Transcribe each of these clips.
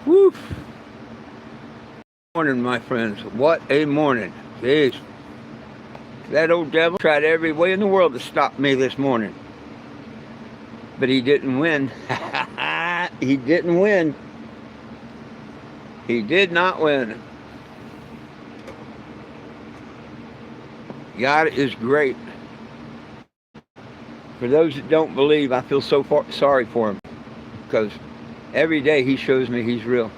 Woo. Morning, my friends. What a morning. Jeez. That old devil tried every way in the world to stop me this morning. But he didn't win. He didn't win. He did not win. God is great. For those that don't believe, I feel so sorry for him. Because every day he shows me he's real.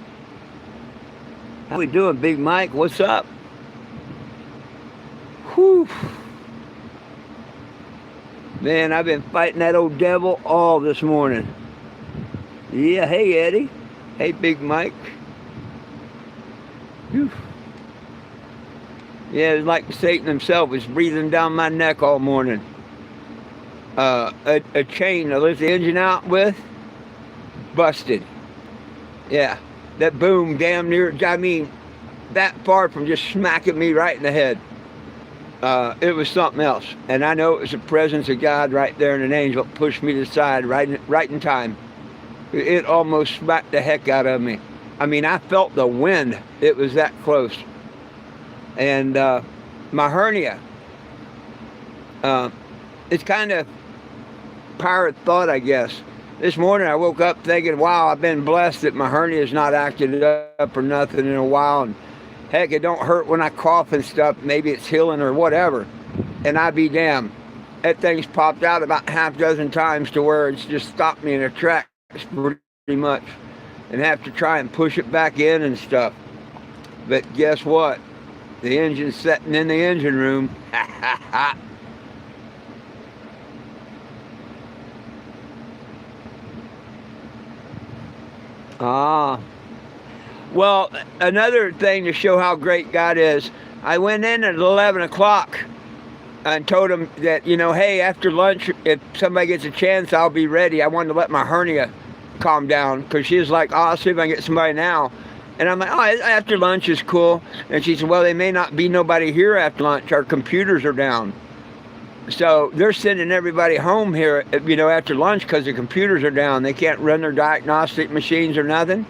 How we doing, Big Mike? What's up? Whew. Man, I've been fighting that old devil all this morning. Yeah, hey, Eddie. Hey, Big Mike. Whew. Yeah, it's like Satan himself was breathing down my neck all morning. A chain to lift the engine out with, busted. Yeah, that boom damn near, I mean, that far from just smacking me right in the head. It was something else. And I know it was the presence of God right there, and an angel pushed me to the side right in time. It almost smacked the heck out of me. I mean, I felt the wind. It was that close. And my hernia, it's kind of pirate thought, I guess. This morning I woke up thinking, wow, I've been blessed that my hernia is not acted up or nothing in a while. And heck, it don't hurt when I cough and stuff. Maybe it's healing or whatever. And I be damned. That thing's popped out about half dozen times to where it's just stopped me in a tracks pretty much. And have to try and push it back in and stuff. But guess what? The engine's sitting in the engine room. Ha ha ha. Well, another thing to show how great God is, I went in at 11 o'clock and told him that, you know, hey, after lunch, if somebody gets a chance, I'll be ready. I wanted to let my hernia calm down, because she was like, oh, I'll see if I can get somebody now. And I'm like, oh, after lunch is cool. And she said, well, they may not be nobody here after lunch. Our computers are down. So they're sending everybody home here, you know, after lunch, because the computers are down. They can't run their diagnostic machines or nothing.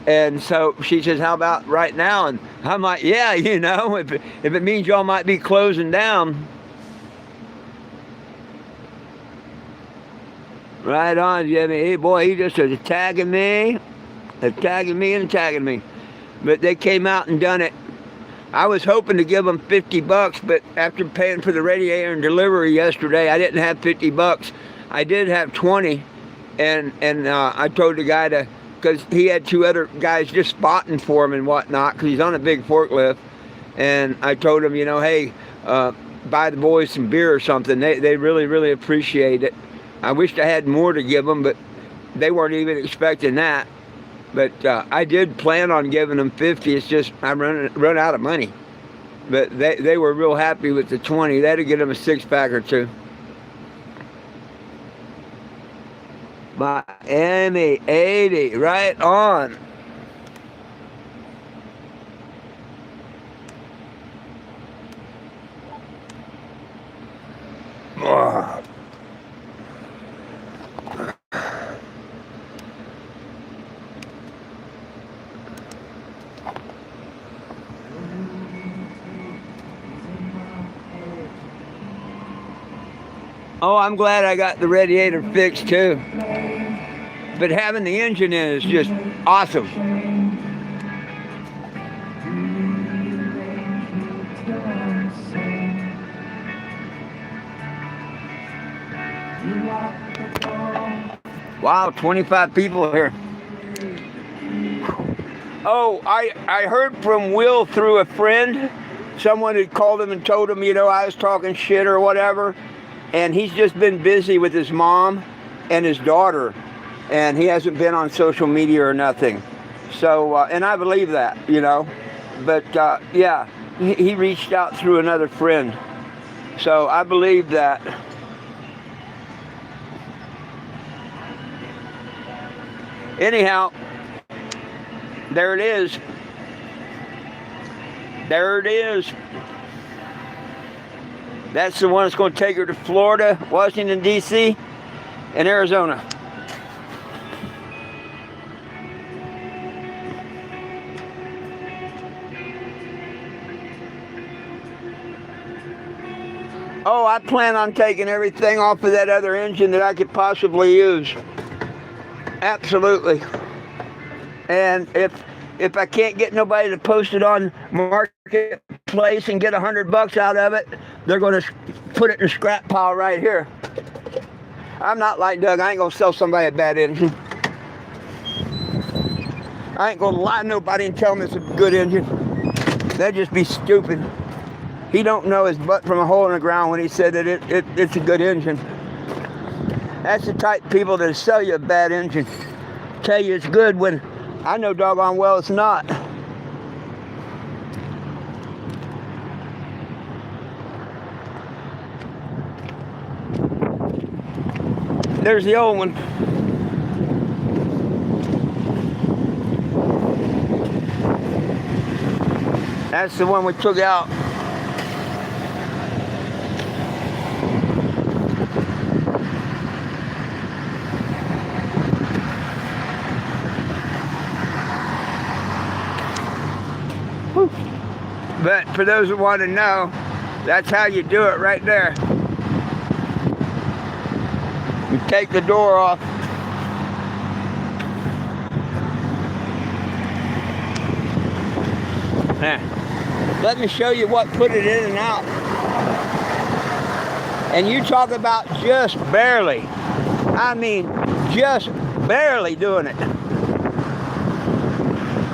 And so she says, how about right now? And I'm like, yeah, you know, if it means y'all might be closing down. Right on, Jimmy. Hey, boy, he just was tagging me. But they came out and done it. I was hoping to give them $50, but after paying for the radiator and delivery yesterday, I didn't have $50. I did have 20, and I told the guy to, because he had two other guys just spotting for him and whatnot, because he's on a big forklift, and I told him, you know, hey, buy the boys some beer or something. They really, really appreciate it. I wished I had more to give them, but they weren't even expecting that. But I did plan on giving them 50. It's just I run out of money. But they were real happy with the 20. That'd get them a 6-pack or two. Miami 80, right on. Oh. Oh, I'm glad I got the radiator fixed too. But having the engine in is just awesome. Wow, 25 people here. Oh, I heard from Will through a friend. Someone had called him and told him, you know, I was talking shit or whatever. And he's just been busy with his mom and his daughter. And he hasn't been on social media or nothing. So, and I believe that, you know. But, yeah, he reached out through another friend. So I believe that. Anyhow, there it is. There it is. That's the one that's going to take her to Florida, Washington, D.C., and Arizona. Oh, I plan on taking everything off of that other engine that I could possibly use. Absolutely. And if I can't get nobody to post it on Marketplace and get $100 out of it, they're going to put it in a scrap pile right here. I'm not like Doug. I ain't going to sell somebody a bad engine. I ain't going to lie to nobody and tell them it's a good engine. That'd just be stupid. He don't know his butt from a hole in the ground when he said that it's a good engine. That's the type of people that sell you a bad engine. Tell you it's good when I know doggone well it's not. There's the old one. That's the one we took out. Whew. But for those who want to know, that's how you do it right there. You take the door off. Let me show you what put it in and out. And you talk about just barely. I mean, just barely doing it.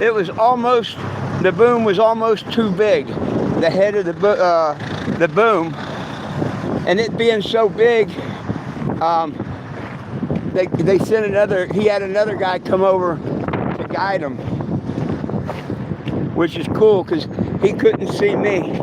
It was almost, the boom was almost too big. The head of the boom. And it being so big, they sent he had another guy come over to guide him. Which is cool because he couldn't see me.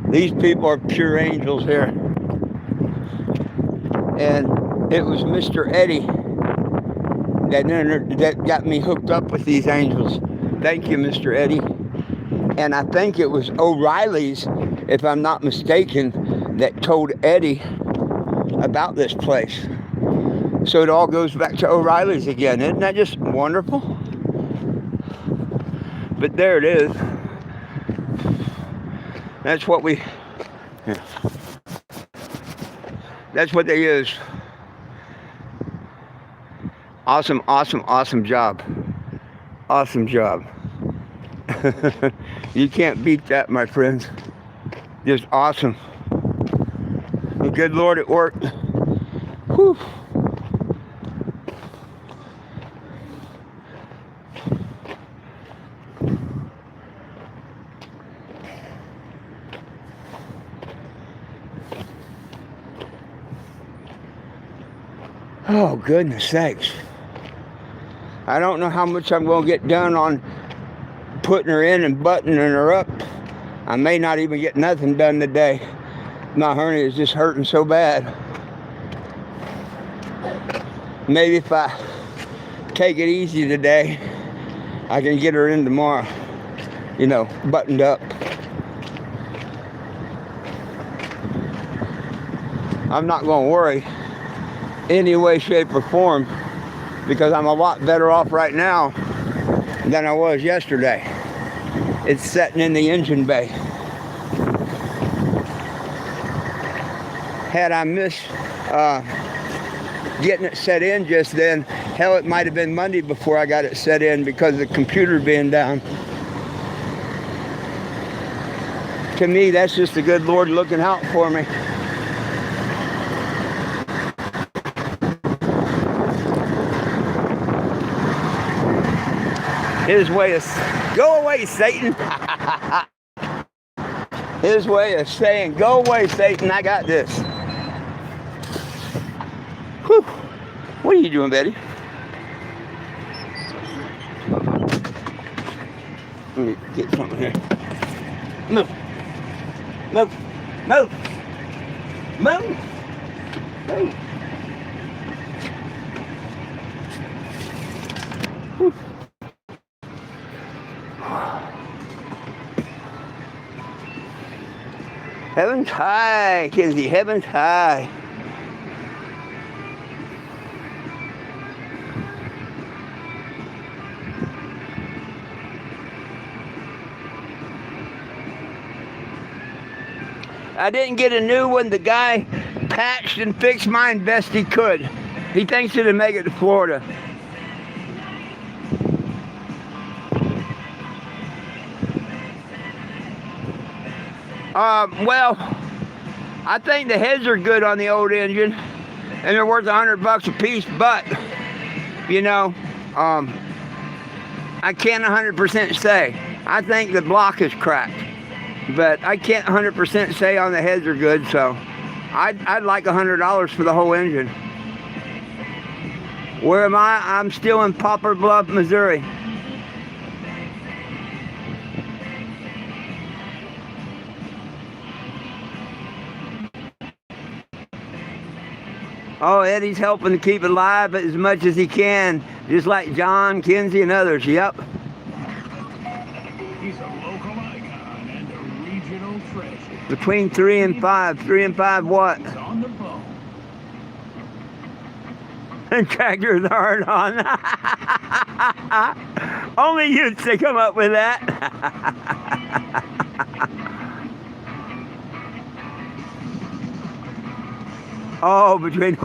These people are pure angels here. And it was Mr. Eddie that got me hooked up with these angels. Thank you, Mr. Eddie. And I think it was O'Reilly's, if I'm not mistaken, that told Eddie about this place. So it all goes back to O'Reilly's again. Isn't that just wonderful? But there it is. That's what that's what they use. Awesome, awesome, awesome job. Awesome job. You can't beat that, my friends. Just awesome. The good Lord, it worked. Whew. Oh, goodness sakes. I don't know how much I'm going to get done on putting her in and buttoning her up. I may not even get nothing done today. My hernia is just hurting so bad. Maybe if I take it easy today, I can get her in tomorrow. You know, buttoned up. I'm not going to worry any way, shape, or form, because I'm a lot better off right now than I was yesterday. It's sitting in the engine bay. Had I missed getting it set in just then, hell, it might have been Monday before I got it set in because of the computer being down. To me, that's just the good Lord looking out for me. His way is, go away, Satan. His way of saying, go away, Satan, I got this. Whew. What are you doing, Betty? Let me get something here. Move. Move. Move. Move. Hey. Heaven's high, Kinsey, heaven's high. I didn't get a new one. The guy patched and fixed mine best he could. He thinks it'll make it to Florida. Well, I think the heads are good on the old engine, and they're worth $100 a piece. But you know, I can't 100% say. I think the block is cracked, but I can't 100% say on the heads are good. So I'd like $100 for the whole engine. Where am I? I'm still in Poplar Bluff, Missouri. Oh, Eddie's helping to keep it alive as much as he can, just like John, Kinsey, and others. Yep. He's a local icon and a regional treasure. Between 3 and 5. 3 and 5 what? He's on the phone. And tractors aren't on. Only youths to come up with that. Oh, between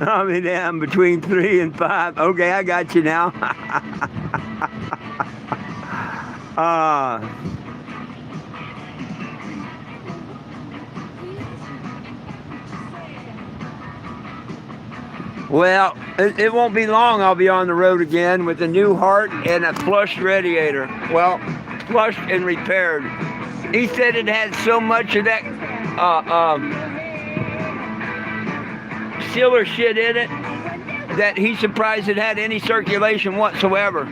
I'll be damn, between 3 and 5. Okay, I got you now. Well, it won't be long. I'll be on the road again with a new heart and a flushed radiator. Well, flushed and repaired. He said it had so much of that sealer shit in it that he's surprised it had any circulation whatsoever.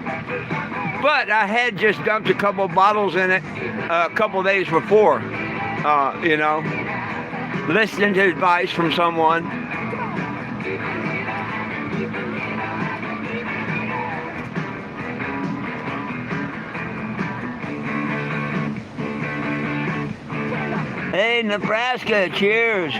But I had just dumped a couple of bottles in it a couple of days before, you know, listening to advice from someone. Hey, Nebraska, cheers.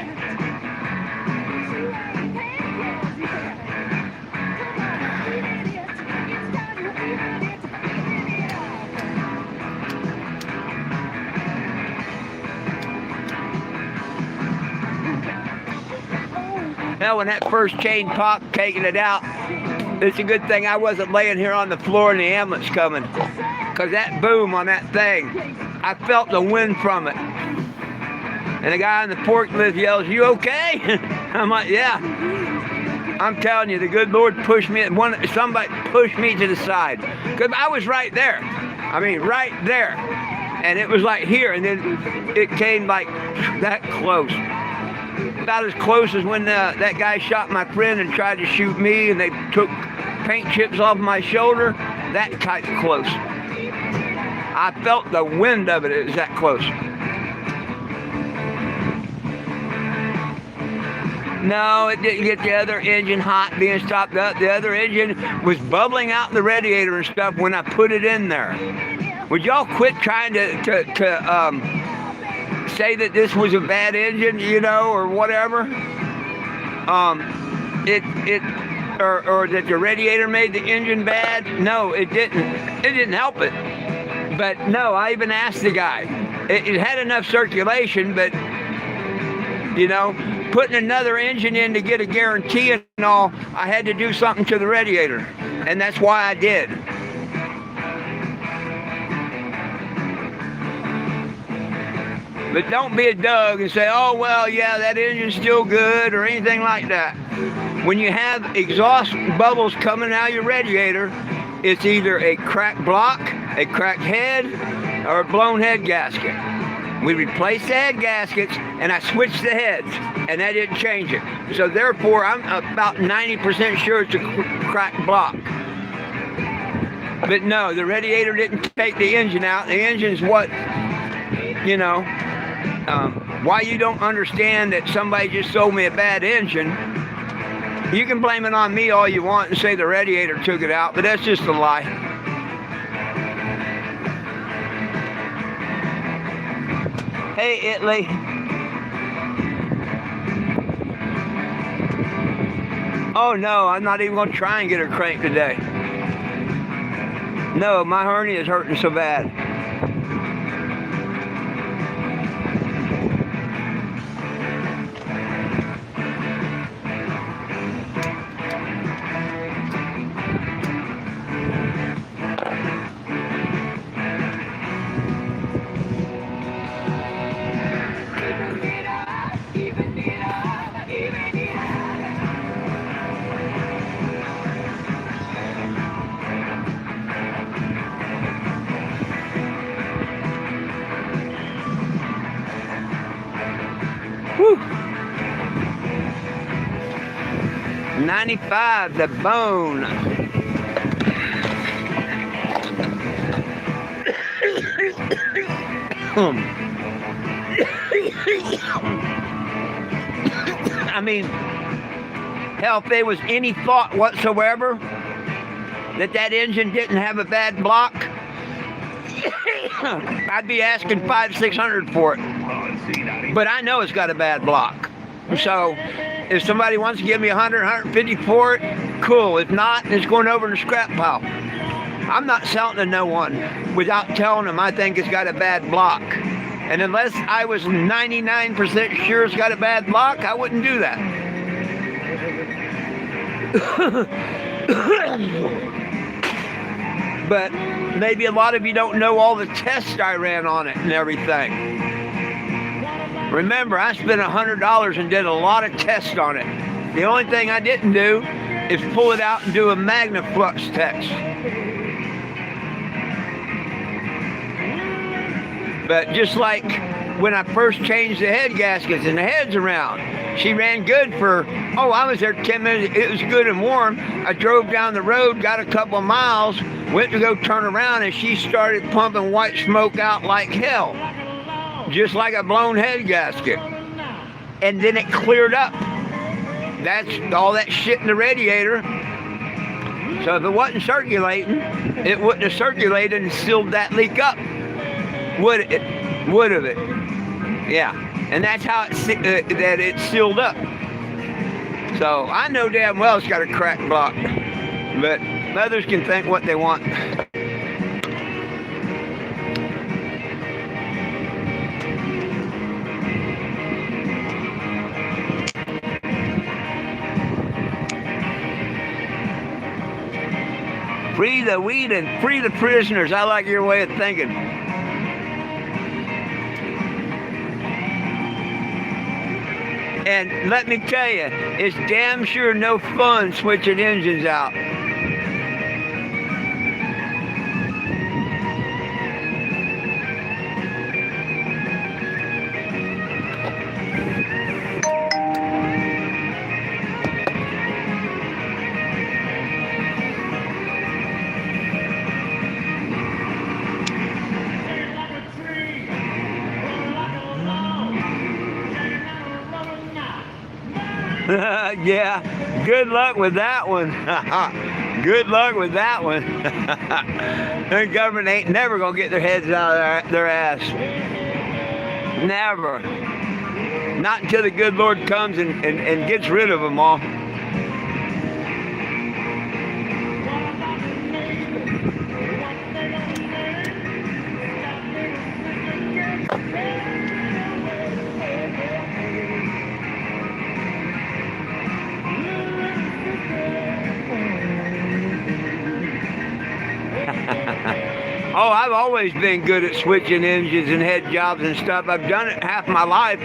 Well, when that first chain popped, taking it out, it's a good thing I wasn't laying here on the floor and the ambulance coming. Because that boom on that thing, I felt the wind from it. And the guy on the forklift yells, "You okay?" I'm like, "Yeah." I'm telling you, the good Lord pushed me. Somebody pushed me to the side. Because I was right there. I mean, right there. And it was like here, and then it came like that close. About as close as when that guy shot my friend and tried to shoot me, and they took paint chips off my shoulder. That type close. I felt the wind of it. It was that close. No, it didn't get the other engine hot being stopped up. The other engine was bubbling out the radiator and stuff when I put it in there. Would y'all quit trying to say that this was a bad engine, you know, or whatever? Or that the radiator made the engine bad? No, it didn't. It didn't help it. But no, I even asked the guy. It had enough circulation, but you know, putting another engine in to get a guarantee and all, I had to do something to the radiator, and that's why I did. But don't be a Doug and say, "Oh, well, yeah, that engine's still good," or anything like that. When you have exhaust bubbles coming out of your radiator, it's either a cracked block, a cracked head, or a blown head gasket. We replaced the head gaskets, and I switched the heads, and that didn't change it. So therefore, I'm about 90% sure it's a cracked block. But no, the radiator didn't take the engine out. The engine's what, you know, why you don't understand that somebody just sold me a bad engine. You can blame it on me all you want and say the radiator took it out, but that's just a lie. Hey, Italy. Oh no, I'm not even going to try and get her cranked today. No, my hernia is hurting so bad. Whew. 95, the bone. I mean, hell, if there was any thought whatsoever that engine didn't have a bad block, I'd be asking $500-600 for it. But I know it's got a bad block. So if somebody wants to give me $100-150 for it, cool. If not, it's going over in the scrap pile. I'm not selling to no one without telling them I think it's got a bad block. And unless I was 99% sure it's got a bad block, I wouldn't do that. But maybe a lot of you don't know all the tests I ran on it and everything. Remember, I spent $100 and did a lot of tests on it. The only thing I didn't do is pull it out and do a magnaflux test. But just like when I first changed the head gaskets and the heads around, she ran good for, I was there 10 minutes. It was good and warm. I drove down the road, got a couple of miles, went to go turn around, and she started pumping white smoke out like hell. Just like a blown head gasket. And then it cleared up. That's all that shit in the radiator. So if it wasn't circulating, it wouldn't have circulated and sealed that leak up. Would it? Would have it? Yeah. And that's how that it's sealed up. So I know damn well it's got a cracked block. But others can think what they want. Free the weed and free the prisoners. I like your way of thinking. And let me tell you, it's damn sure no fun switching engines out. Yeah, good luck with that one. Good luck with that one. The government ain't never gonna get their heads out of their ass. Never. Not until the good Lord comes and gets rid of them all. Oh, I've always been good at switching engines and head jobs and stuff. I've done it half my life.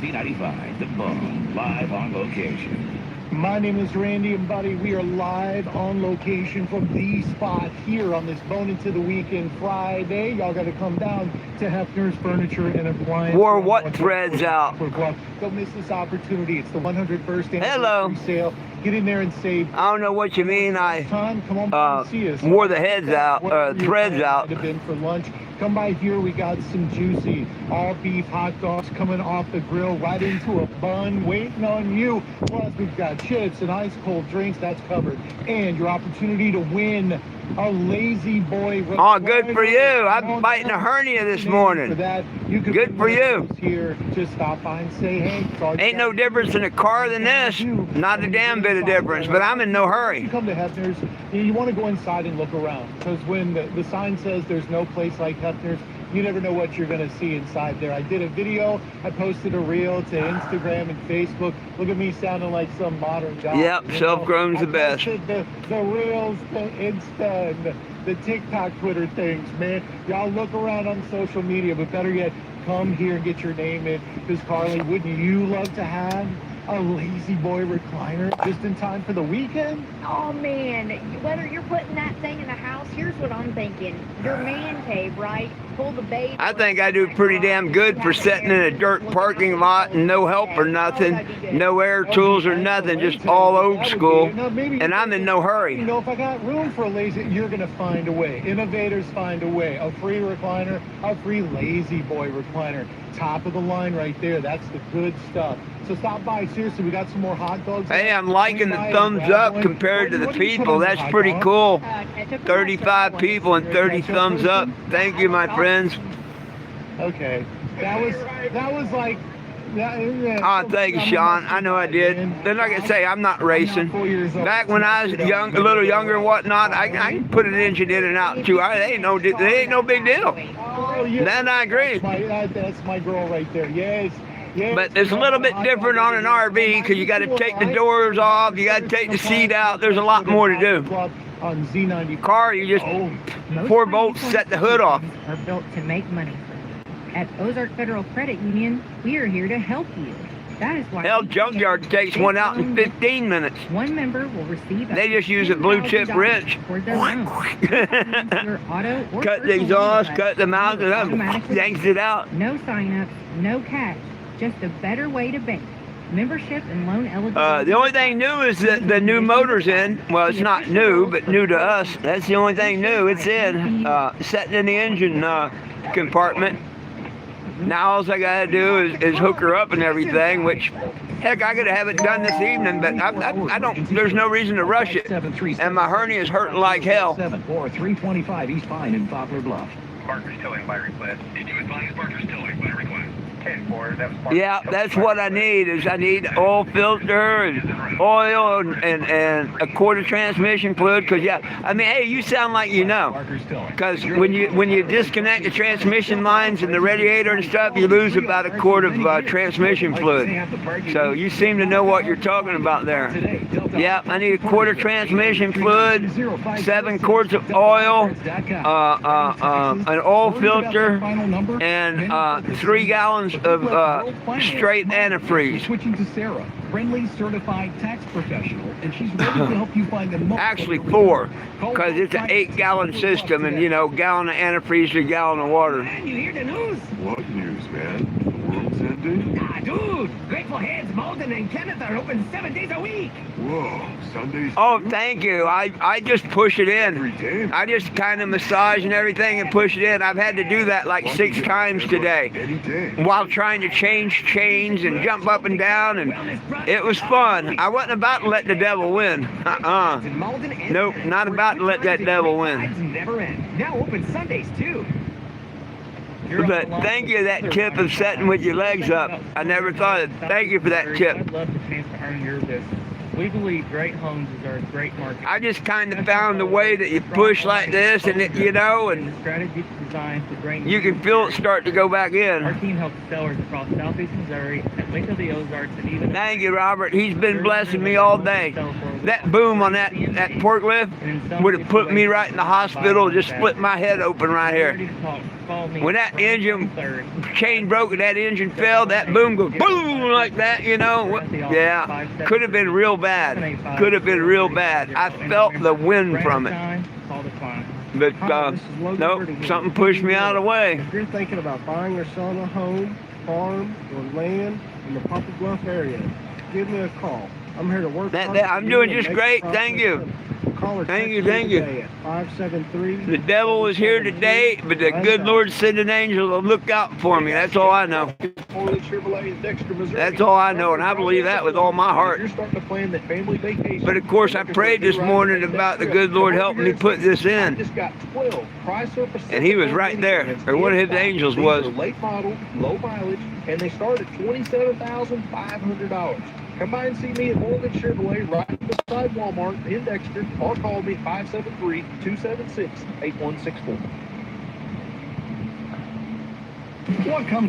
C95, The Bone, live on location. My name is Randy, and buddy, we are live on location from the spot here on this Bone Into the Weekend Friday. Y'all got to come down to Hefner's Furniture and Appliance. Wore what threads out? Don't miss this opportunity. It's the 101st Hello. anniversary sale. Get in there and save. I don't know what you mean. Come on by and see us. Wore the heads out, threads out. Might have been for lunch. Come by here. We got some juicy all beef hot dogs coming off the grill right into a bun waiting on you. Plus, we've got chips and ice cold drinks. That's covered. And your opportunity to win a Lazy Boy. Oh, good for you. I'm fighting a hernia this morning. Good for you. Here, just stop by and say hey. Ain't no difference in a car than this. Not a damn bit of difference, but I'm in no hurry. You come to Hefner's, you want to go inside and look around, because when the sign says there's no place like Hefner's, you never know what you're going to see inside there. I did a video, I posted a reel to Instagram and Facebook. Look at me sounding like some modern guy. Yep, self-grown's the best. The reels, the Insta, and the TikTok, Twitter things, man. Y'all look around on social media, but better yet, come here and get your name in. Because Carly, wouldn't you love to have a Lazy Boy recliner just in time for the weekend? Oh man, whether you're putting that thing in the house, here's what I'm thinking. Your man cave, right? Pull the bait. I think I do pretty damn good for sitting in a dirt parking lot and no help or nothing, no air tools or nothing, just all old school, and I'm in no hurry. You know, if I got room for a lazy, you're gonna find a way. Innovators find a way. A free recliner, a free Lazy Boy recliner. Top of the line right there. That's the good stuff. So stop by. Seriously, we got some more hot dogs. Hey, I'm liking the thumbs up compared to the people. That's pretty cool. 35 people and 30 thumbs up. Thank you, my friends. Okay, that was like. Oh, thank you, Sean. I know I did. Then like I say, I'm not racing. Back when I was young, a little younger and whatnot, I can put an engine in and out too. They ain't no big deal. Then I agree. That's my girl right there. Yes. But it's a little bit different on an RV because you got to take the doors off, you got to take the seat out. There's a lot more to do. On Z90 car, you just 4 bolts, set the hood off. Are built to make money. At Ozark Federal Credit Union, we are here to help you. That is why Hell, Junkyard takes one out in 15 minutes. One member will receive. They just use a blue chip wrench. Cut the exhaust, cut the mount, yanks it out. No sign-ups, no cash. Just a better way to bank. Membership and loan eligibility. The only thing new is that the new motor's in. Well, it's not new, but new to us. That's the only thing new. It's in. Setting in the engine compartment. Now all I gotta do is hook her up and everything, which, heck, I could have it done this evening, but I don't, there's no reason to rush it. And my hernia is hurting like hell. 325 East Pine in Poplar Bluff. Barker's Towing by request. Did you advise Barker's Towing by request? 10-4, that was Barker's Yeah, that's what I need. I need oil filter and oil and a quart of transmission fluid. Because I mean, hey, you sound like you know. Because when you disconnect the transmission lines and the radiator and stuff, you lose about a quart of transmission fluid. So you seem to know what you're talking about there. Yeah, I need a quart of transmission fluid, 7 quarts of oil, an oil filter, and 3 gallons of straight antifreeze. Switching to Sarah, friendly certified tax professional, and she's ready to help you find the most. Actually 4, because it's an 8-gallon system, and you know, gallon of antifreeze to a gallon of water. Man, you hear the news? What news, man? The world's ending? Ah, dude, Grateful Heads, Malden, and Kenneth are open 7 days a week. Whoa, Sundays. Oh, thank you. I just push it Every in. day. I just kind of massage and everything and push it in. I've had to do that like 6 times today Any day. while trying to change chains and jump up and down, and it was fun. I wasn't about to let the devil win. Nope, not about to let that devil win. Never end. Now open Sundays too. But thank you, that tip of sitting with your legs up. I never thought of. Thank you for that tip. I'd love to transfer your business. We believe great homes is our great market. I just kind of found the way that you push like this, and it, you know, and the strategy designed to bring you can feel it start to go back Our in. team helps sellers across Southeast Missouri, Lake of the Ozarks, and even Thank you, Robert. He's been blessing me all day. That boom on that forklift would have put me right in the hospital, just split my head open right Ready here. to talk called me When that engine third. chain broke and that engine fell, that boom goes boom like that, you know. Yeah, could have been real bad. Could have been real bad. I felt the wind from it. Call the client. But Hi, this is Logan nope, Vertigo. something pushed me out of the way. If you're thinking about buying or selling a home, farm, or land in the Poplar Bluff area, give me a call. I'm here to work. I'm doing just great. Thank you. Call or Thank you, text me thank you. today at 573. The devil was here today, but the good Lord sent an angel to look out for me. That's all I know. That's all I know, and I believe that with all my heart. But of course, I prayed this morning about the good Lord helping me put this in. And he was right there, or one of his angels was. Late model, low mileage, and they start at $27,500. Come by and see me at Morgan Chevrolet right beside Walmart in Dexter, or call me at 573-276-8164.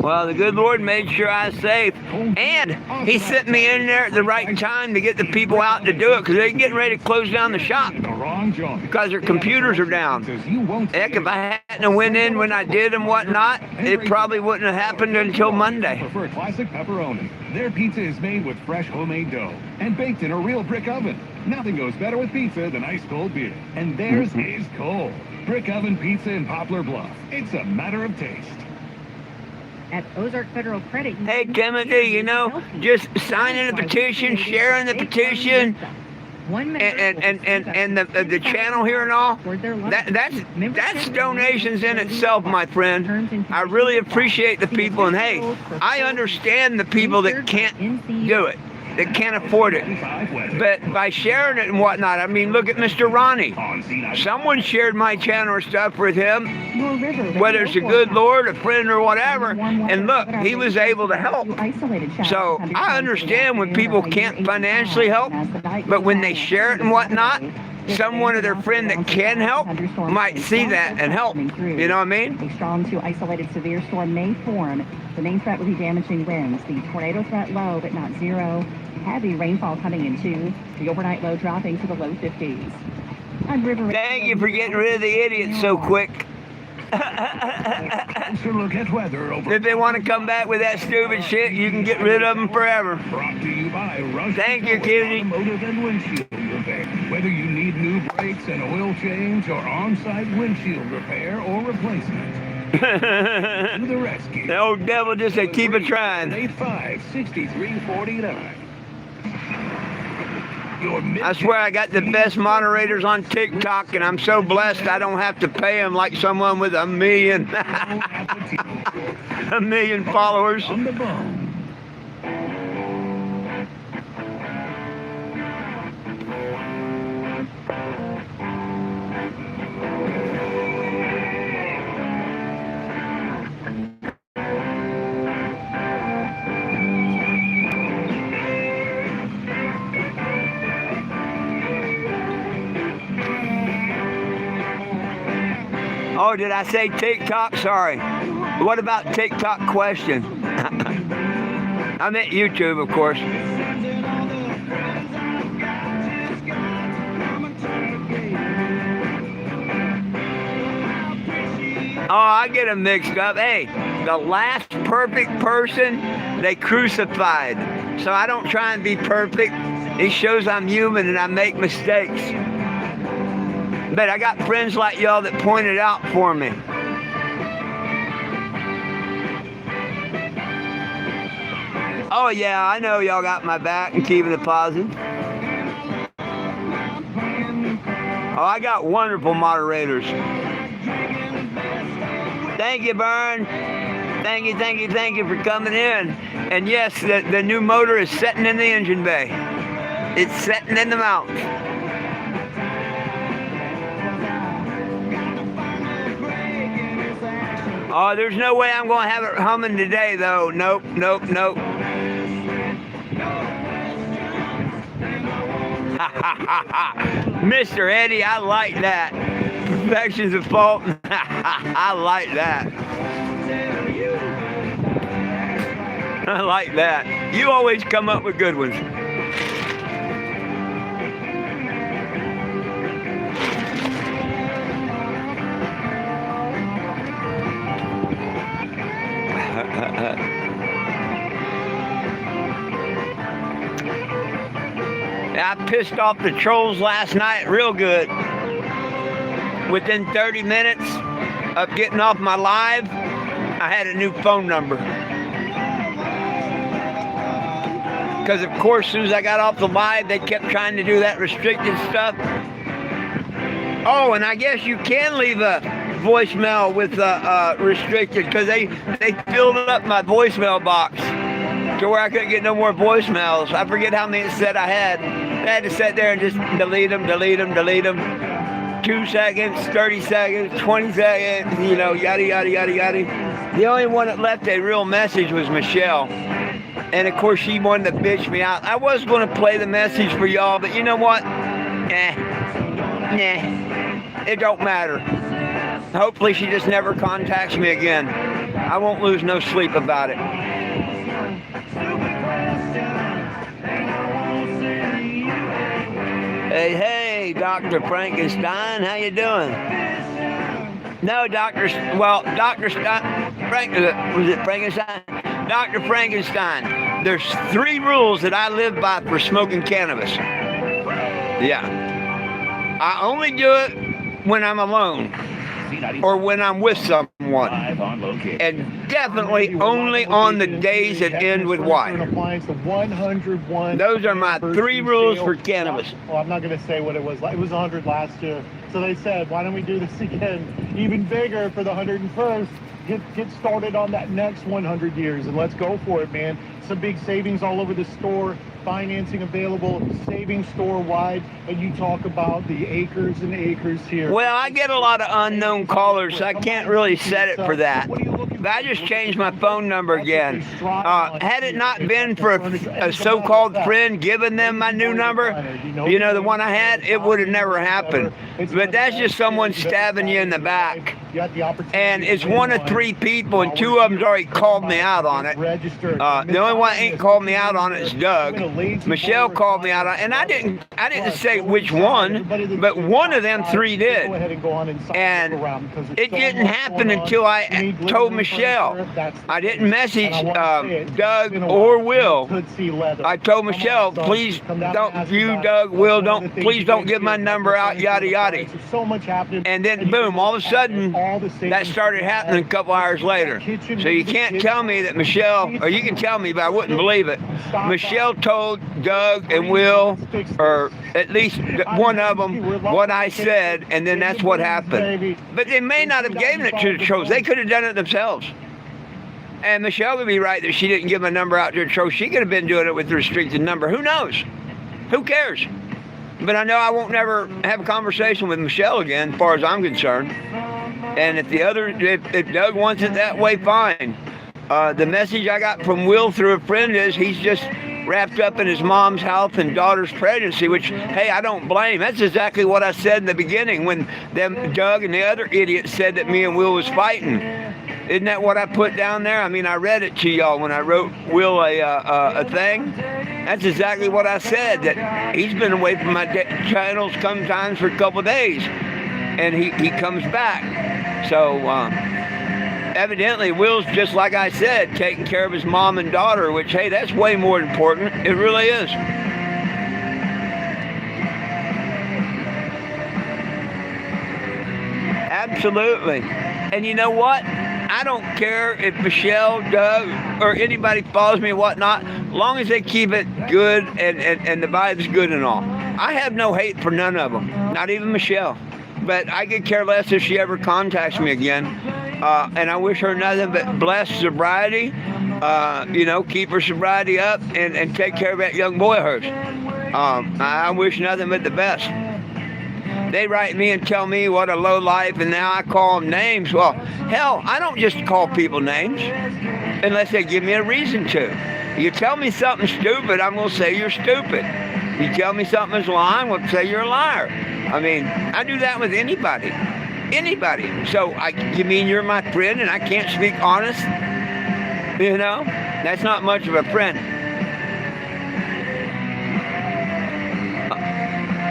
Well, the good Lord made sure I was safe, and he sent me in there at the right time to get the people out to do it, because they're getting ready to close down the shop because their computers are down. Heck, if I hadn't went in when I did and whatnot, it probably wouldn't have happened until Monday. Prefer classic pepperoni. Their pizza is made with fresh homemade dough and baked in a real brick oven. Nothing goes better with pizza than ice cold beer, and theirs is cold. Brick oven pizza in Poplar Bluff. It's a matter of taste. At Ozark Federal Credit Union. Hey, Timothy, you know, just signing the petition, sharing the petition, and the channel here and all, that's donations in itself, my friend. I really appreciate the people, and hey, I understand the people that can't do it, that can't afford it. But by sharing it and whatnot, I mean, look at Mr. Ronnie. Someone shared my channel or stuff with him, whether it's a good Lord, a friend, or whatever, and look, he was able to help. So I understand when people can't financially help, but when they share it and whatnot, someone of their friend that can help might see that and help. You know what I mean? A strong to isolated severe storm may form. The main threat will be damaging winds. The tornado threat low, but not zero. Heavy rainfall coming in too. The overnight low dropping to the low 50s. Thank you for getting rid of the idiots so quick. Look at weather over. If they want to come back with that stupid shit, you can get rid of them forever. Brought to you by Rush. Thank you, Cutie. Automotive and windshield repair. Whether you need new brakes, an oil change, or on-site windshield repair or replacement. To the rescue. The old devil just said, keep it trying. 85-6349. I swear I got the best moderators on TikTok, and I'm so blessed I don't have to pay them like someone with a million followers. On the bone. Oh, did I say TikTok? Sorry. What about TikTok question? I meant YouTube, of course. Oh, I get them mixed up. Hey, the last perfect person, they crucified. So I don't try and be perfect. It shows I'm human and I make mistakes. But I got friends like y'all that point it out for me. Oh yeah, I know y'all got my back and keeping it positive. Oh, I got wonderful moderators. Thank you, Bern. Thank you for coming in. And yes, the new motor is setting in the engine bay. It's setting in the mountains. Oh, there's no way I'm going to have it humming today, though. Nope. Mr. Eddie, I like that. Perfection's a fault. I like that. I like that. You always come up with good ones. I pissed off the trolls last night real good. Within 30 minutes of getting off my live, I had a new phone number. Because, of course, as soon as I got off the live, they kept trying to do that restricted stuff. Oh, and I guess you can leave a voicemail with restricted, because they filled up my voicemail box to where I couldn't get no more voicemails. I forget how many it said I had. I had to sit there and just delete them. 2 seconds, 30 seconds, 20 seconds, you know, yada, yada, yada, yada. The only one that left a real message was Michelle. And, of course, she wanted to bitch me out. I was going to play the message for y'all, but you know what? It don't matter. Hopefully she just never contacts me again. I won't lose no sleep about it. Hey, Dr. Frankenstein, how you doing? No, Dr. Stein, was it Frankenstein? Dr. Frankenstein, there's 3 rules that I live by for smoking cannabis. Yeah. I only do it when I'm alone or when I'm with someone. And definitely only on the days that end with Y. Those are my 3 rules for cannabis. Well, I'm not going to say what it was. It was 100 last year. So they said, why don't we do this again? Even bigger for the 101st. Get started on that next 100 years, and let's go for it, man. Some big savings all over the store, financing available, savings store-wide, and you talk about the acres and acres here. Well, I get a lot of unknown callers, so I can't really set it for that. But I just changed my phone number again. Had it not been for a so-called friend giving them my new number, you know, the one I had, it would have never happened. But that's just someone stabbing you in the back. And it's one of 3 people, and 2 of them's already called me out on it. The only one that ain't called me out on it is Doug. Michelle called me out on it, and I didn't say which one, but one of them 3 did. And it didn't happen until I told Michelle. I didn't message Doug or Will. I told Michelle, please don't, you, Doug, Will, please don't give my number out, yada, yada. And then, boom, all of a sudden, that started happening a couple hours later. So you can't tell me that Michelle, or you can tell me, but I wouldn't believe it. Michelle told Doug and Will, or at least one of them, what I said, and then that's what happened. But they may not have given it to the trolls. They could have done it themselves. And Michelle would be right that she didn't give my number out to the trolls. She could have been doing it with the restricted number. Who knows? Who cares? But I know I won't never have a conversation with Michelle again, as far as I'm concerned. And if Doug wants it that way, fine. The message I got from Will through a friend is he's just wrapped up in his mom's health and daughter's pregnancy, which, hey, I don't blame. That's exactly what I said in the beginning when Doug and the other idiot said that me and Will was fighting. Isn't that what I put down there? I mean, I read it to y'all when I wrote Will a thing. That's exactly what I said, that he's been away from my channels sometimes for a couple of days, and he comes back. So evidently Will's, just like I said, taking care of his mom and daughter, which, hey, that's way more important. It really is. Absolutely. And you know what? I don't care if Michelle, Doug, or anybody follows me or whatnot, long as they keep it good and the vibe's good and all. I have no hate for none of them, not even Michelle. But I could care less if she ever contacts me again. And I wish her nothing but blessed sobriety, keep her sobriety up and take care of that young boy of hers. I wish nothing but the best. They write me and tell me what a low life, and now I call them names. Well, hell, I don't just call people names unless they give me a reason to. You tell me something stupid, I'm going to say you're stupid. You tell me something's lying, I'm going to say you're a liar. I mean, I do that with anybody. Anybody. So, you mean you're my friend and I can't speak honest? You know? That's not much of a friend.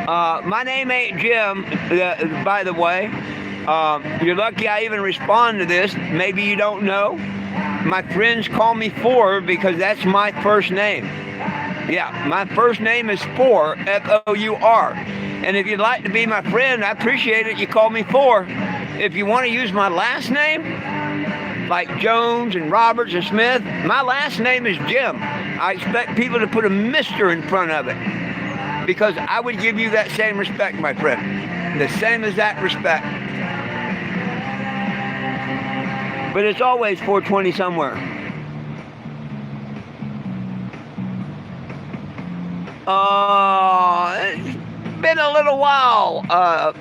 My name ain't Jim, by the way. You're lucky I even respond to this. Maybe you don't know. My friends call me Ford because that's my first name. Yeah, my first name is Four, F-O-U-R. And if you'd like to be my friend, I appreciate it. You call me Four. If you want to use my last name, like Jones and Roberts and Smith, my last name is Jim. I expect people to put a Mr. in front of it because I would give you that same respect, my friend. The same as that respect. But it's always 420 somewhere. It's been a little while,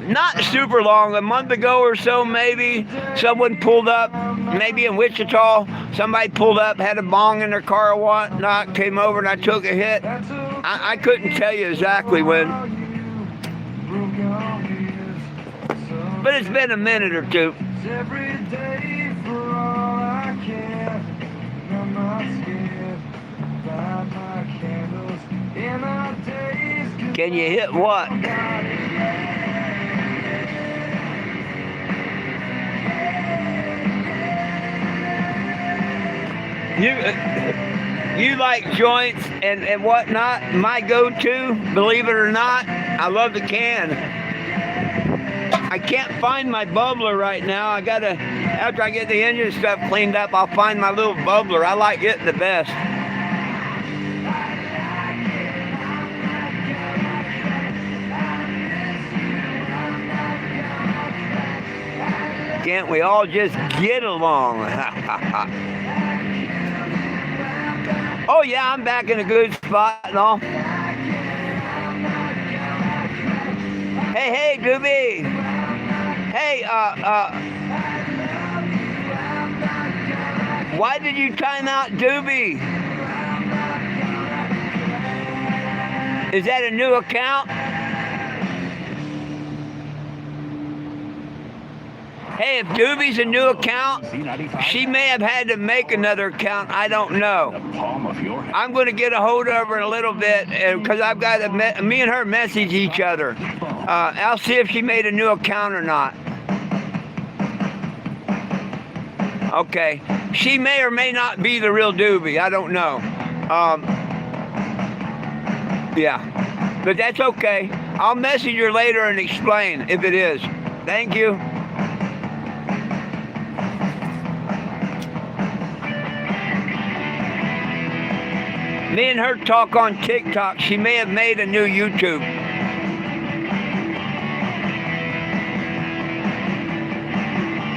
not super long, a month ago or so maybe. Someone pulled up, maybe in Wichita, somebody pulled up, had a bong in their car or whatnot, came over and I took a hit. I couldn't tell you exactly when, but it's been a minute or two. Can you hit what? You like joints and whatnot? My go-to, believe it or not, I love the can. I can't find my bubbler right now. I gotta, after I get the engine stuff cleaned up, I'll find my little bubbler. I like it the best. Can't we all just get along? Oh yeah, I'm back in a good spot and all. Hey, Doobie. Hey, why did you time out Doobie? Is that a new account? Hey, if Doobie's a new account, she may have had to make another account. I don't know. I'm going to get a hold of her in a little bit because I've got to, me and her message each other. I'll see if she made a new account or not. Okay. She may or may not be the real Doobie. I don't know. Yeah. But that's okay. I'll message her later and explain if it is. Thank you. Me and her talk on TikTok. She may have made a new YouTube.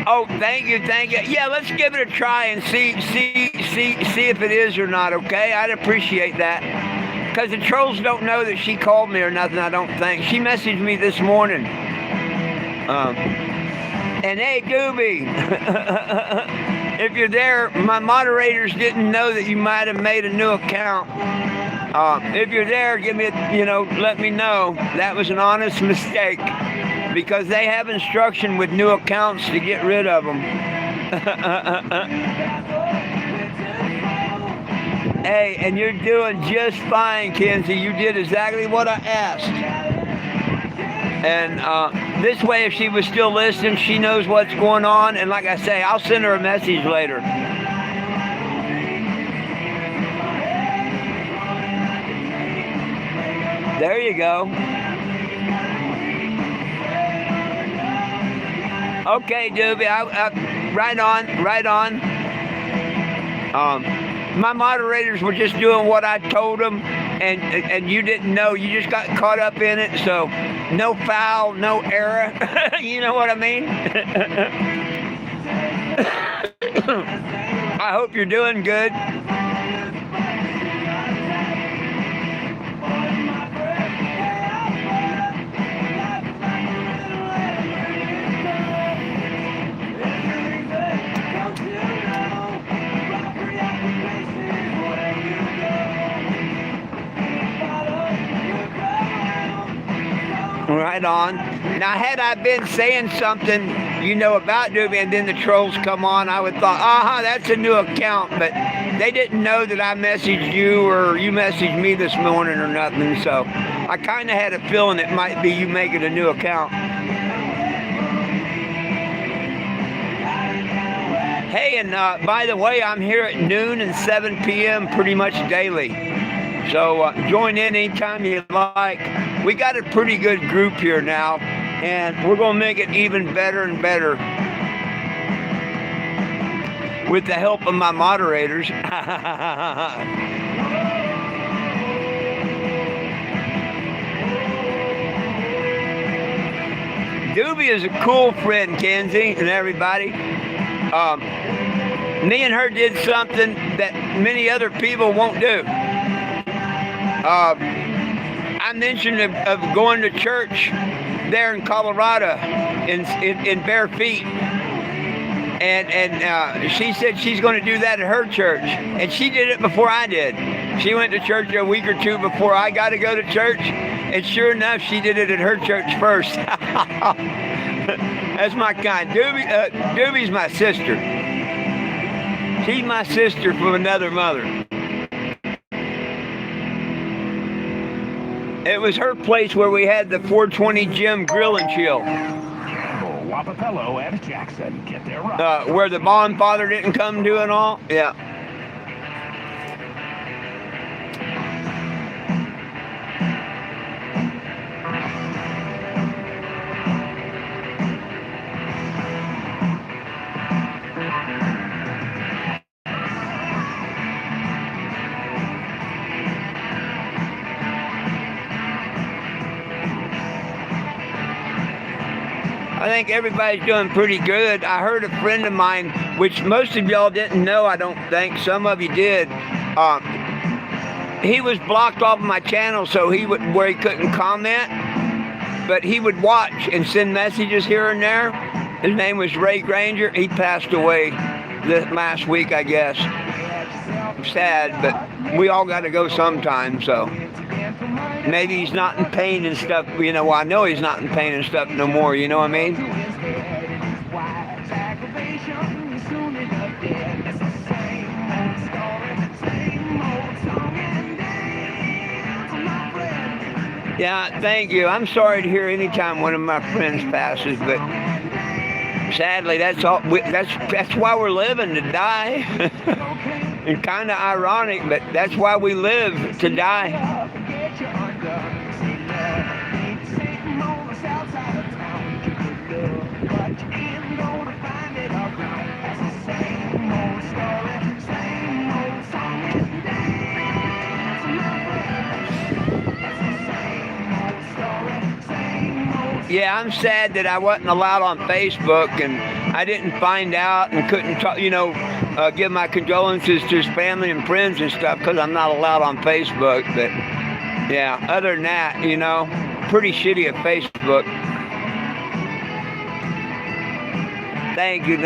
Oh, thank you. Yeah, let's give it a try and see if it is or not, okay? I'd appreciate that. Because the trolls don't know that she called me or nothing, I don't think. She messaged me this morning. And hey, Doobie, if you're there, my moderators didn't know that you might have made a new account. If you're there, give me let me know. That was an honest mistake because they have instruction with new accounts to get rid of them. Hey, and you're doing just fine, Kenzie. You did exactly what I asked. And this way, if she was still listening, she knows what's going on. And like I say, I'll send her a message later. There you go. Okay, Doobie, right on. My moderators were just doing what I told them, and you didn't know. You just got caught up in it, so no foul, no error. You know what I mean? I hope you're doing good. Right on. Now, had I been saying something, about Doobie, and then the trolls come on, I would thought, that's a new account. But they didn't know that I messaged you or you messaged me this morning or nothing. So I kind of had a feeling it might be you making a new account. Hey, and by the way, I'm here at noon and 7 p.m. pretty much daily. So join in anytime you like. We got a pretty good group here now, and we're going to make it even better and better with the help of my moderators. Doobie is a cool friend, Kenzie, and everybody. Me and her did something that many other people won't do. I mentioned of going to church there in Colorado in bare feet. And she said she's going to do that at her church. And she did it before I did. She went to church a week or two before I got to go to church. And sure enough, she did it at her church first. That's my kind. Doobie's my sister. She's my sister from another mother. It was her place where we had the 420 Gym Grill and Chill. Wapapello and Jackson get their run. Where the Bond father didn't come to and all. Yeah. I think everybody's doing pretty good. I heard a friend of mine, which most of y'all didn't know, I don't think. Some of you did. He was blocked off of my channel, so where he couldn't comment, but he would watch and send messages here and there. His name was Ray Granger. He passed away this last week, I guess. Sad, but we all got to go sometime, so. Maybe he's not in pain and stuff, you know. Well, I know he's not in pain and stuff no more, you know what I mean? Yeah, thank you. I'm sorry to hear anytime one of my friends passes, but sadly, that's all. That's why we're living, to die. And kind of ironic, but that's why we live, to die. Yeah, I'm sad that I wasn't allowed on Facebook, and I didn't find out and couldn't talk, give my condolences to his family and friends and stuff, because I'm not allowed on Facebook. But yeah, other than that, pretty shitty at Facebook. Thank you.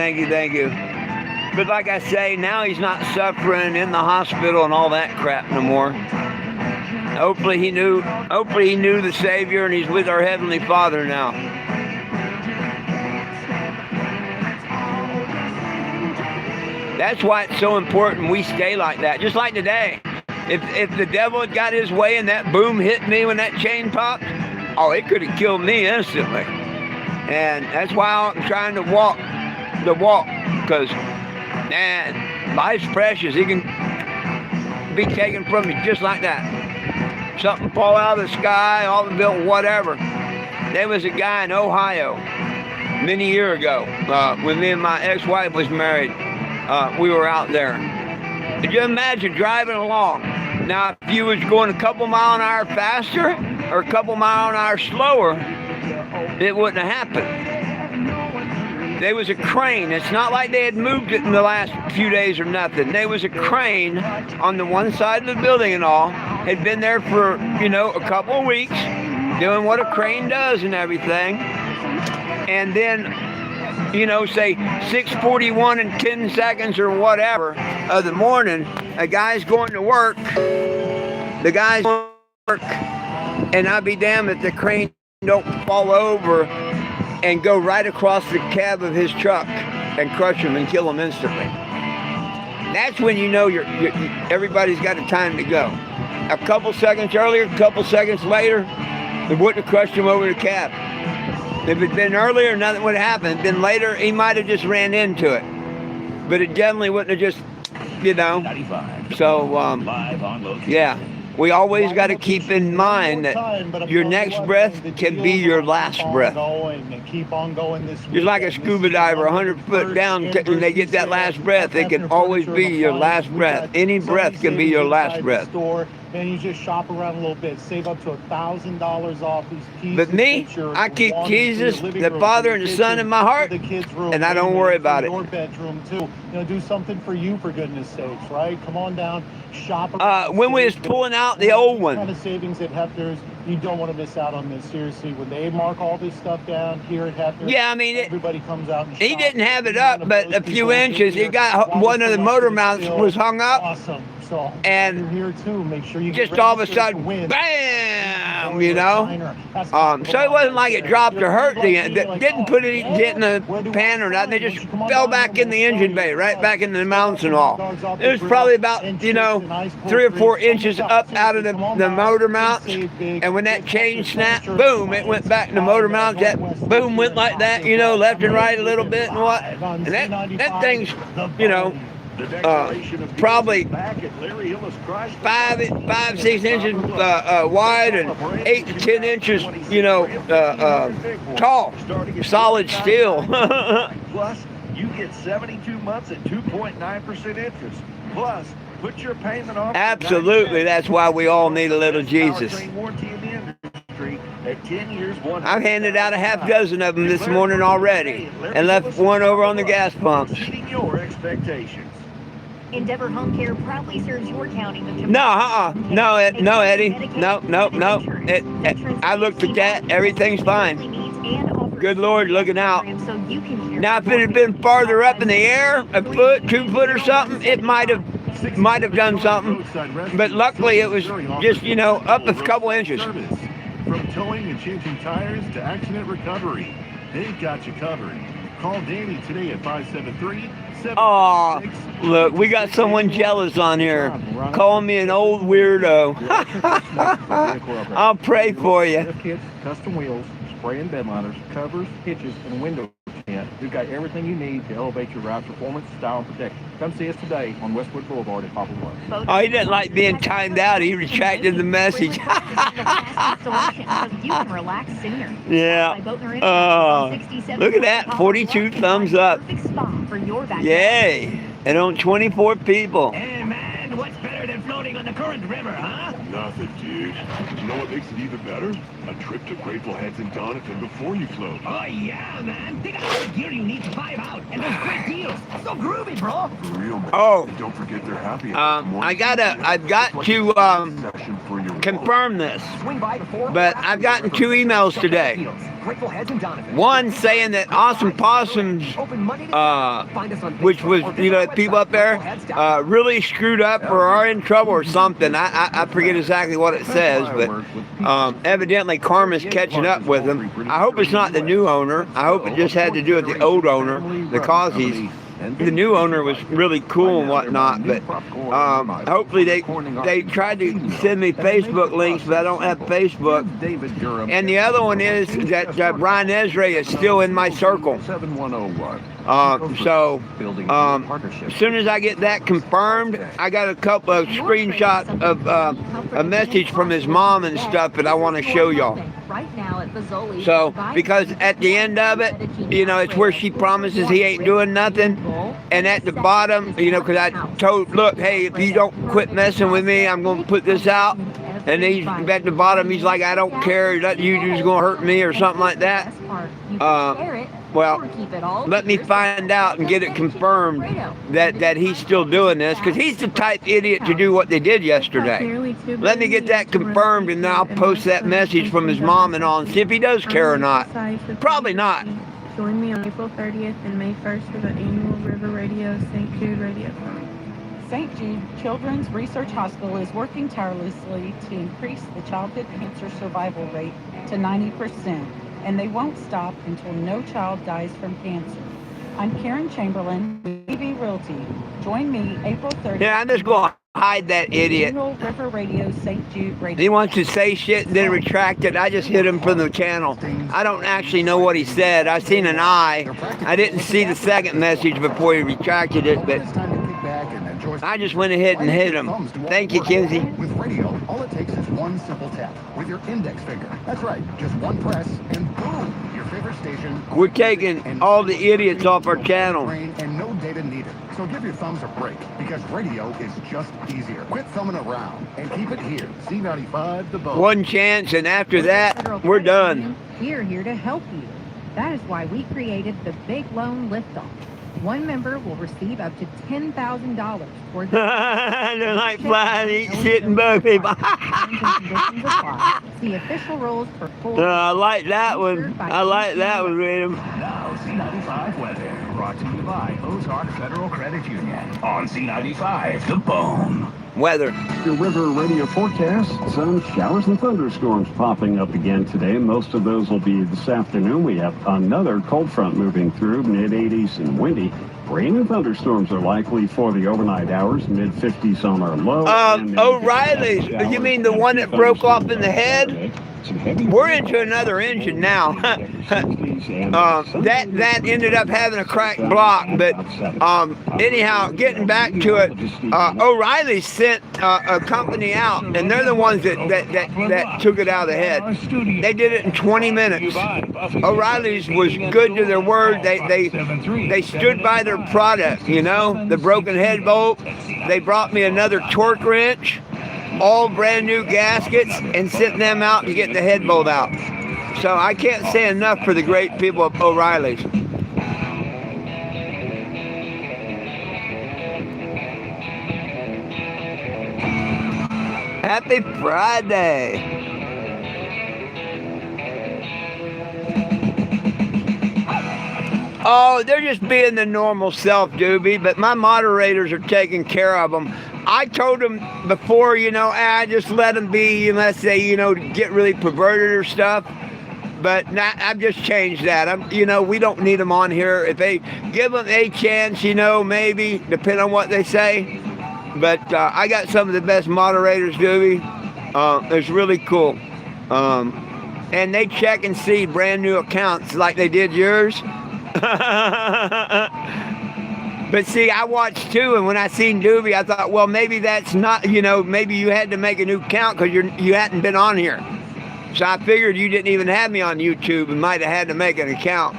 But like I say, now he's not suffering in the hospital and all that crap no more. Hopefully he knew the Savior, and he's with our Heavenly Father now. That's why it's so important we stay like that. Just like today. If the devil had got his way and that boom hit me when that chain popped, it could have killed me instantly. And that's why I'm trying to walk the walk, because, man, life's precious. It can be taken from you just like that. Something fall out of the sky, all the bill, whatever. There was a guy in Ohio many years ago when me and my ex-wife was married. We were out there. Could you imagine driving along? Now, if you was going a couple mile an hour faster or a couple mile an hour slower, it wouldn't have happened. There was a crane. It's not like they had moved it in the last few days or nothing. There was a crane on the one side of the building and all. Had been there for, a couple of weeks, doing what a crane does and everything. And then, say 6:41 and 10 seconds or whatever of the morning, a guy's going to work. The guy's going to work, and I'll be damned if the crane don't fall over and go right across the cab of his truck and crush him and kill him instantly. That's when everybody's got a time to go. A couple seconds earlier, a couple seconds later, it wouldn't have crushed him over the cab. If it had been earlier, nothing would have happened. If it had been later, he might have just ran into it. But it definitely wouldn't have just, 95. So, Live on location. yeah. we always got to keep in mind that your next breath can be your last breath. Keep on going this Just like a scuba diver, 100 foot down, when they get that last breath, it can always be your last breath. Any breath can be your last breath. And you just shop around a little bit, save up to $1,000 off these pieces. But me, I keep Jesus, the Father and the Son in my heart, and I don't worry about it. Your bedroom too. Do something for you, for goodness sakes, right? Come on down, shop. When we was pulling out the old one. Kind of savings at Hefner's, you don't want to miss out on this. Seriously, when they mark all this stuff down here at Hefner's, yeah, I mean, everybody comes out and he shops. didn't have it up, but a few inches. He got one of the motor mounts was hung up. Awesome. So and here too, make sure you just all of a sudden, bam, you know. So it wasn't like it dropped or hurt. Didn't put any dent in the pan or nothing. It just fell back in the engine bay, right back in the mounts and all. It was probably about 3 or 4 inches up out of the motor mounts. And when that chain snapped, boom, it went back in the motor mounts. That boom went like that, left and right a little bit and what. And that thing's, probably 5-6 inches wide and 8 to 10 inches, tall, solid steel. Plus, you get 72 months at 2.9% interest. Plus, put your payment off. Absolutely, that's why we all need a little Jesus. I've handed out a half dozen of them this morning already, and left one over on the gas pumps. Endeavor Home Care proudly serves your county with No, Eddie. No. I looked at that. Everything's fine. Good Lord, looking out. Now, if it had been farther up in the air, a foot, 2 foot or something, it might have done something. But luckily, it was just, up a couple inches. From towing and changing tires to accident recovery, they've got you covered. Call Danny today at 573-766. Oh, look, we got someone jealous on here, calling me an old weirdo. I'll pray for you. Lift kits, custom wheels, spray and bed liners, covers, hitches, and window tint. We've got everything you need to elevate your ride's performance, style, and protection. Come see us today on Westwood Boulevard at Poplar Bluff. Oh, he didn't like being timed out. He retracted the message. You can relax sooner. Yeah. Look at that, 42 thumbs up. Yay. And on 24 people. Hey, man, what's better than floating on the current river, huh? Nothing, dude. You know what makes it even better? A trip to Grateful Heads in Donovan before you float. Oh, yeah, man. Think of all the gear you need to vibe out. And those great deals. So groovy, bro. For real, man. Oh. And don't forget they're happy. I've got to confirm this. But I've gotten 2 emails today. One saying that Awesome Possums, which was, people up there, really screwed up or are in trouble or something. I forget exactly what it says, but evidently karma's catching up with them. I hope it's not the new owner. I hope it just had to do with the old owner, the Causeys. The new owner was really cool and whatnot, but hopefully they tried to send me Facebook links, but I don't have Facebook. And the other one is that Brian Ezra is still in my circle. So as soon as I get that confirmed, I got a couple of screenshots of a message from his mom and stuff that I want to show y'all. So, because at the end of it, it's where she promises he ain't doing nothing. And at the bottom, because I told, look, hey, if you don't quit messing with me, I'm going to put this out. And he's at the bottom, he's like, I don't care, you just going to hurt me or something like that. Well, let me find out and get it confirmed that he's still doing this, because he's the type idiot to do what they did yesterday. Let me get that confirmed, and then I'll post that message from his mom and all and see if he does care or not. Probably not. Join me on April 30th and May 1st for the annual River Radio St. Jude Radiothon. St. Jude Children's Research Hospital is working tirelessly to increase the childhood cancer survival rate to 90%, and they won't stop until no child dies from cancer. I'm Karen Chamberlain, BB Realty. Join me April 30th. Yeah, I'm just going to hide that idiot. River Radio St. Jude Radio. He wants to say shit and then retract it. I just hit him from the channel. I don't actually know what he said. I seen an eye. I didn't see the second message before he retracted it, but I just went ahead and hit him. Thank you, Kinsey. All it takes is one simple tap with your index finger. That's right, just one press and boom, your favorite station. We're taking all the idiots off our channel. And no data needed. So give your thumbs a break because radio is just easier. Quit thumbing around and keep it here. C95 The Bone. One chance, and after that, we're done. We are here to help you. That is why we created the Big Loan Liftoff. One member will receive up to $10,000 towards they're like flying, eat shit, and bug people. See official rules for full. I like that one. I like that one, Rhythm. Now, C95 weather, brought to you by Ozark Federal Credit Union on C95 The Bone. Weather. Your river radio forecast, some showers and thunderstorms popping up again today. Most of those will be this afternoon. We have another cold front moving through, mid-80s and windy. Rain and thunderstorms are likely for the overnight hours, mid-50s on our low. O'Reilly's, you mean the one that broke off in the head? We're into another engine now. That ended up having a cracked block, but anyhow, getting back to it, O'Reilly sent a company out, and they're the ones that took it out of the head. They did it in 20 minutes. O'Reilly's was good to their word. They stood by their product, you know, the broken head bolt. They brought me another torque wrench, all brand new gaskets, and sent them out to get the head bolt out. So I can't say enough for the great people of O'Reilly's. Happy Friday. Oh, they're just being the normal self, Doobie, but my moderators are taking care of them. I told them before, you know, just let them be unless they, you know, get really perverted or stuff. But I've just changed that. You know, we don't need them on here. If they give them a chance, you know, maybe, depending on what they say. But I got some of the best moderators, Doobie. It's really cool. And they check and see brand new accounts like they did yours. But see, I watched too, and when I seen Doobie, I thought, well, maybe that's not, you know, maybe you had to make a new account because you hadn't been on here. So I figured you didn't even have me on YouTube and might have had to make an account.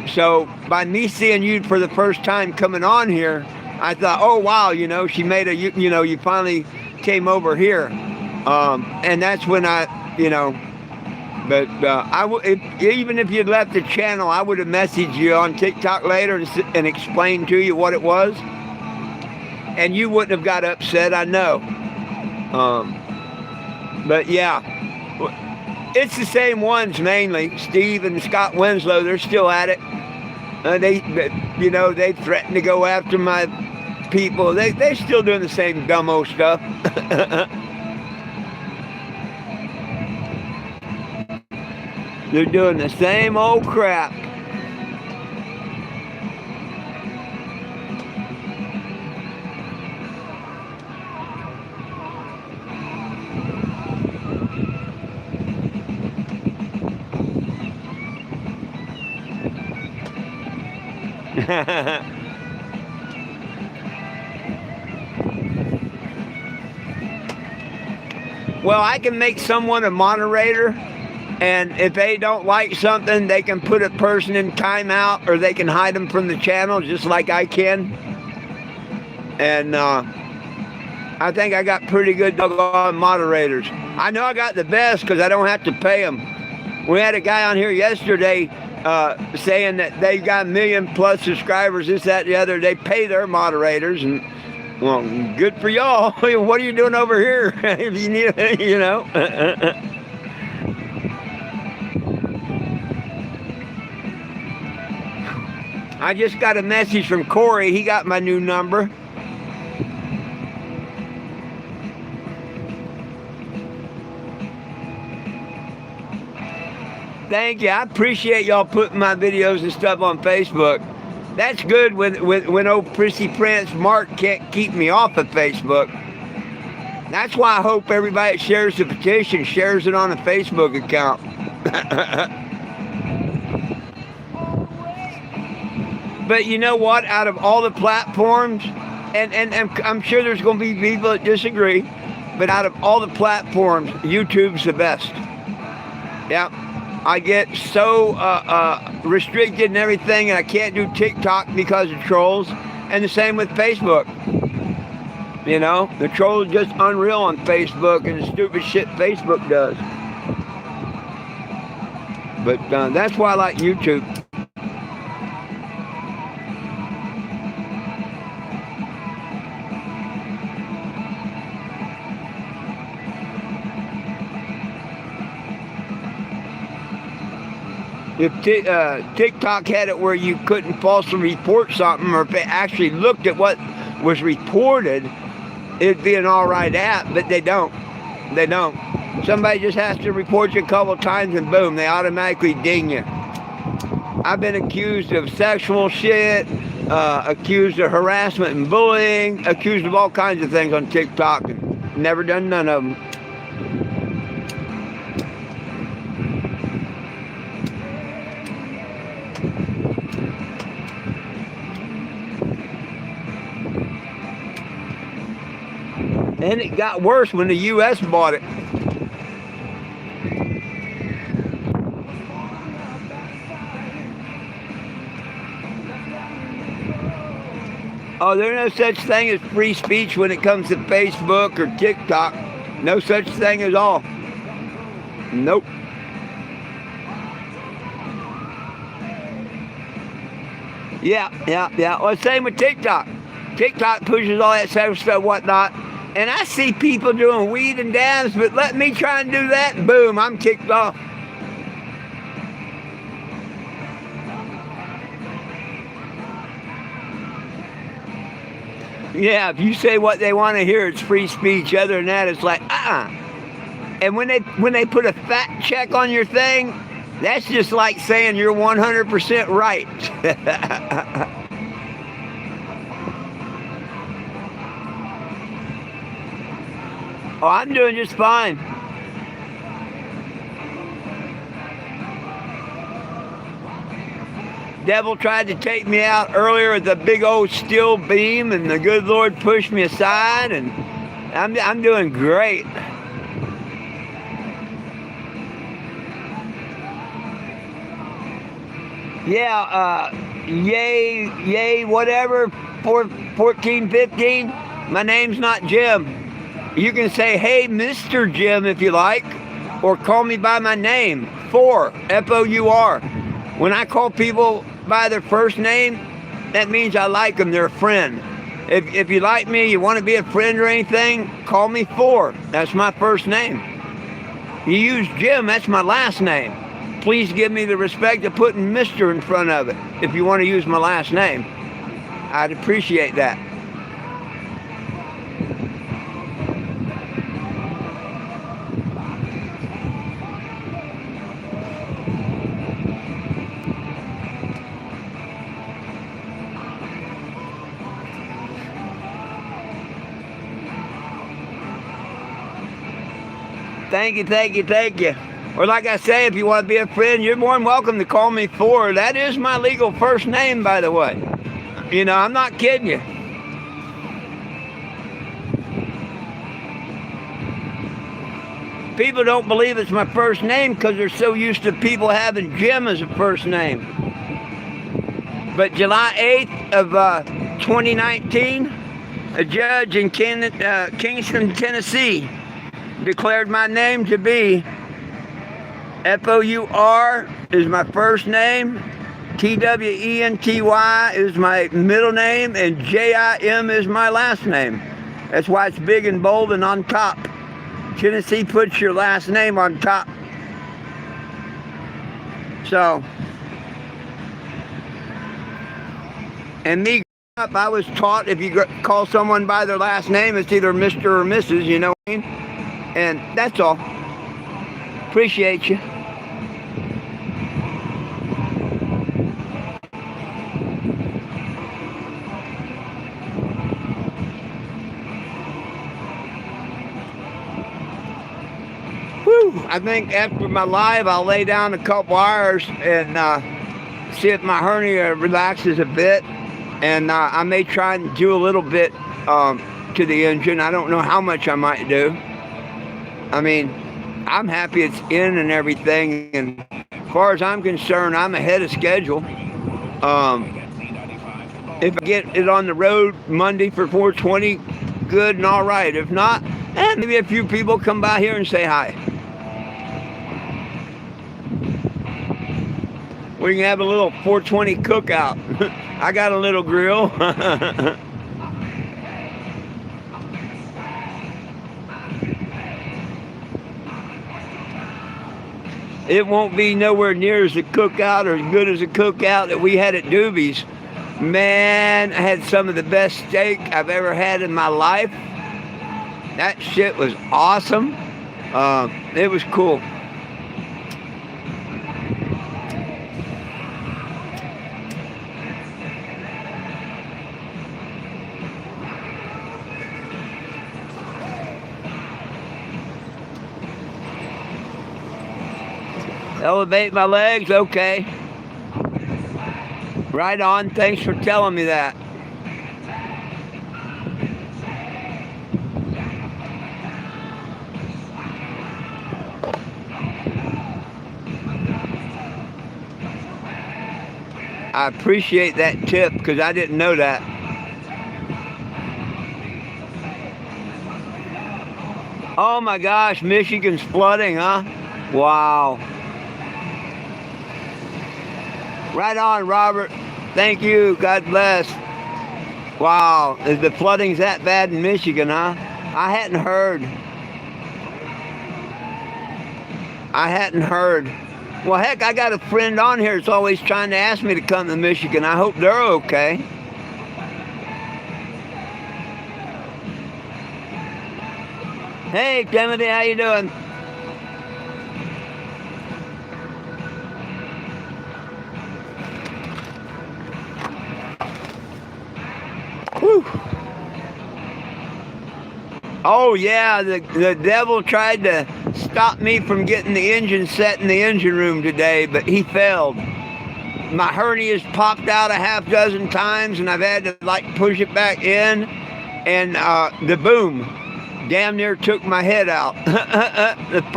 So by me seeing you for the first time coming on here, I thought, oh, wow, you know, she made a, you know, you finally came over here. And that's when I, you know, but even if you'd left the channel, I would have messaged you on TikTok later and explained to you what it was. And you wouldn't have got upset, I know. But yeah, it's the same ones mainly. Steve and Scott Winslow, they're still at it. You know, they threaten to go after my people. They're still doing the same dumbo stuff. They're doing the same old crap. Well, I can make someone a moderator, and if they don't like something, they can put a person in timeout, or they can hide them from the channel, just like I can. And I think I got pretty good doggone moderators. I know I got the best because I don't have to pay them. We had a guy on here yesterday saying that they've got 1 million plus subscribers, this, that, the other. They pay their moderators, and well, good for y'all. What are you doing over here? If you need, you know. I just got a message from Corey. He got my new number. Thank you. I appreciate y'all putting my videos and stuff on Facebook. That's good when old Prissy Prince Mark can't keep me off of Facebook. That's why I hope everybody that shares the petition shares it on a Facebook account. But you know what? Out of all the platforms, and I'm sure there's going to be people that disagree, but out of all the platforms, YouTube's the best. Yeah. I get so restricted and everything, and I can't do TikTok because of trolls. And the same with Facebook. You know, the trolls are just unreal on Facebook and the stupid shit Facebook does. But that's why I like YouTube. If TikTok had it where you couldn't falsely report something, or if it actually looked at what was reported, it'd be an all right app, but they don't. They don't. Somebody just has to report you a couple times and boom, they automatically ding you. I've been accused of sexual shit, accused of harassment and bullying, accused of all kinds of things on TikTok, and never done none of them. And it got worse when the U.S. bought it. Oh, there's no such thing as free speech when it comes to Facebook or TikTok. No such thing at all. Nope. Yeah. Well, same with TikTok. TikTok pushes all that sort of stuff, whatnot. And I see people doing weed and dabs, but let me try and do that, boom, I'm kicked off. Yeah, if you say what they want to hear, it's free speech. Other than that, it's like, And when they put a fact check on your thing, that's just like saying you're 100% right. Oh, I'm doing just fine. Devil tried to take me out earlier with a big old steel beam, and the good Lord pushed me aside, and I'm doing great. Yeah, yay, whatever, 14, 15. My name's not Jim. You can say, hey, Mr. Jim, if you like, or call me by my name, Four, F-O-U-R. When I call people by their first name, that means I like them, they're a friend. If you like me, you want to be a friend or anything, call me Four. That's my first name. You use Jim, that's my last name. Please give me the respect of putting Mr. in front of it if you want to use my last name. I'd appreciate that. Thank you. Or like I say, if you want to be a friend, you're more than welcome to call me Four. That is my legal first name, by the way. You know, I'm not kidding you. People don't believe it's my first name because they're so used to people having Jim as a first name. But July 8th of 2019, a judge in Kingston, Tennessee, declared my name to be F-O-U-R is my first name, T-W-E-N-T-Y is my middle name, and J-I-M is my last name. That's why it's big and bold and on top. Tennessee puts your last name on top. So, and me growing up, I was taught if you call someone by their last name, it's either Mr. or Mrs., you know what I mean? And that's all. Appreciate you. Whew, I think after my live, I'll lay down a couple hours and see if my hernia relaxes a bit. And I may try and do a little bit to the engine. I don't know how much I might do. I mean, I'm happy it's in and everything. And as far as I'm concerned, I'm ahead of schedule. If I get it on the road Monday for 420, good and all right. If not, maybe a few people come by here and say hi. We can have a little 420 cookout. I got a little grill. It won't be nowhere near as a cookout or as good as a cookout that we had at Doobie's. Man, I had some of the best steak I've ever had in my life. That shit was awesome. It was cool. Elevate my legs, okay. Right on, thanks for telling me that. I appreciate that tip because I didn't know that. Oh my gosh, Michigan's flooding, huh? Wow. Right on, Robert. Thank you. God bless. Wow. Is the flooding's that bad in Michigan, huh? I hadn't heard. Well, heck, I got a friend on here that's always trying to ask me to come to Michigan. I hope they're okay. Hey, Timothy, how you doing? Whew. Oh yeah, the devil tried to stop me from getting the engine set in the engine room today, but he failed. My hernia's popped out a half dozen times and I've had to like push it back in, and the boom damn near took my head out.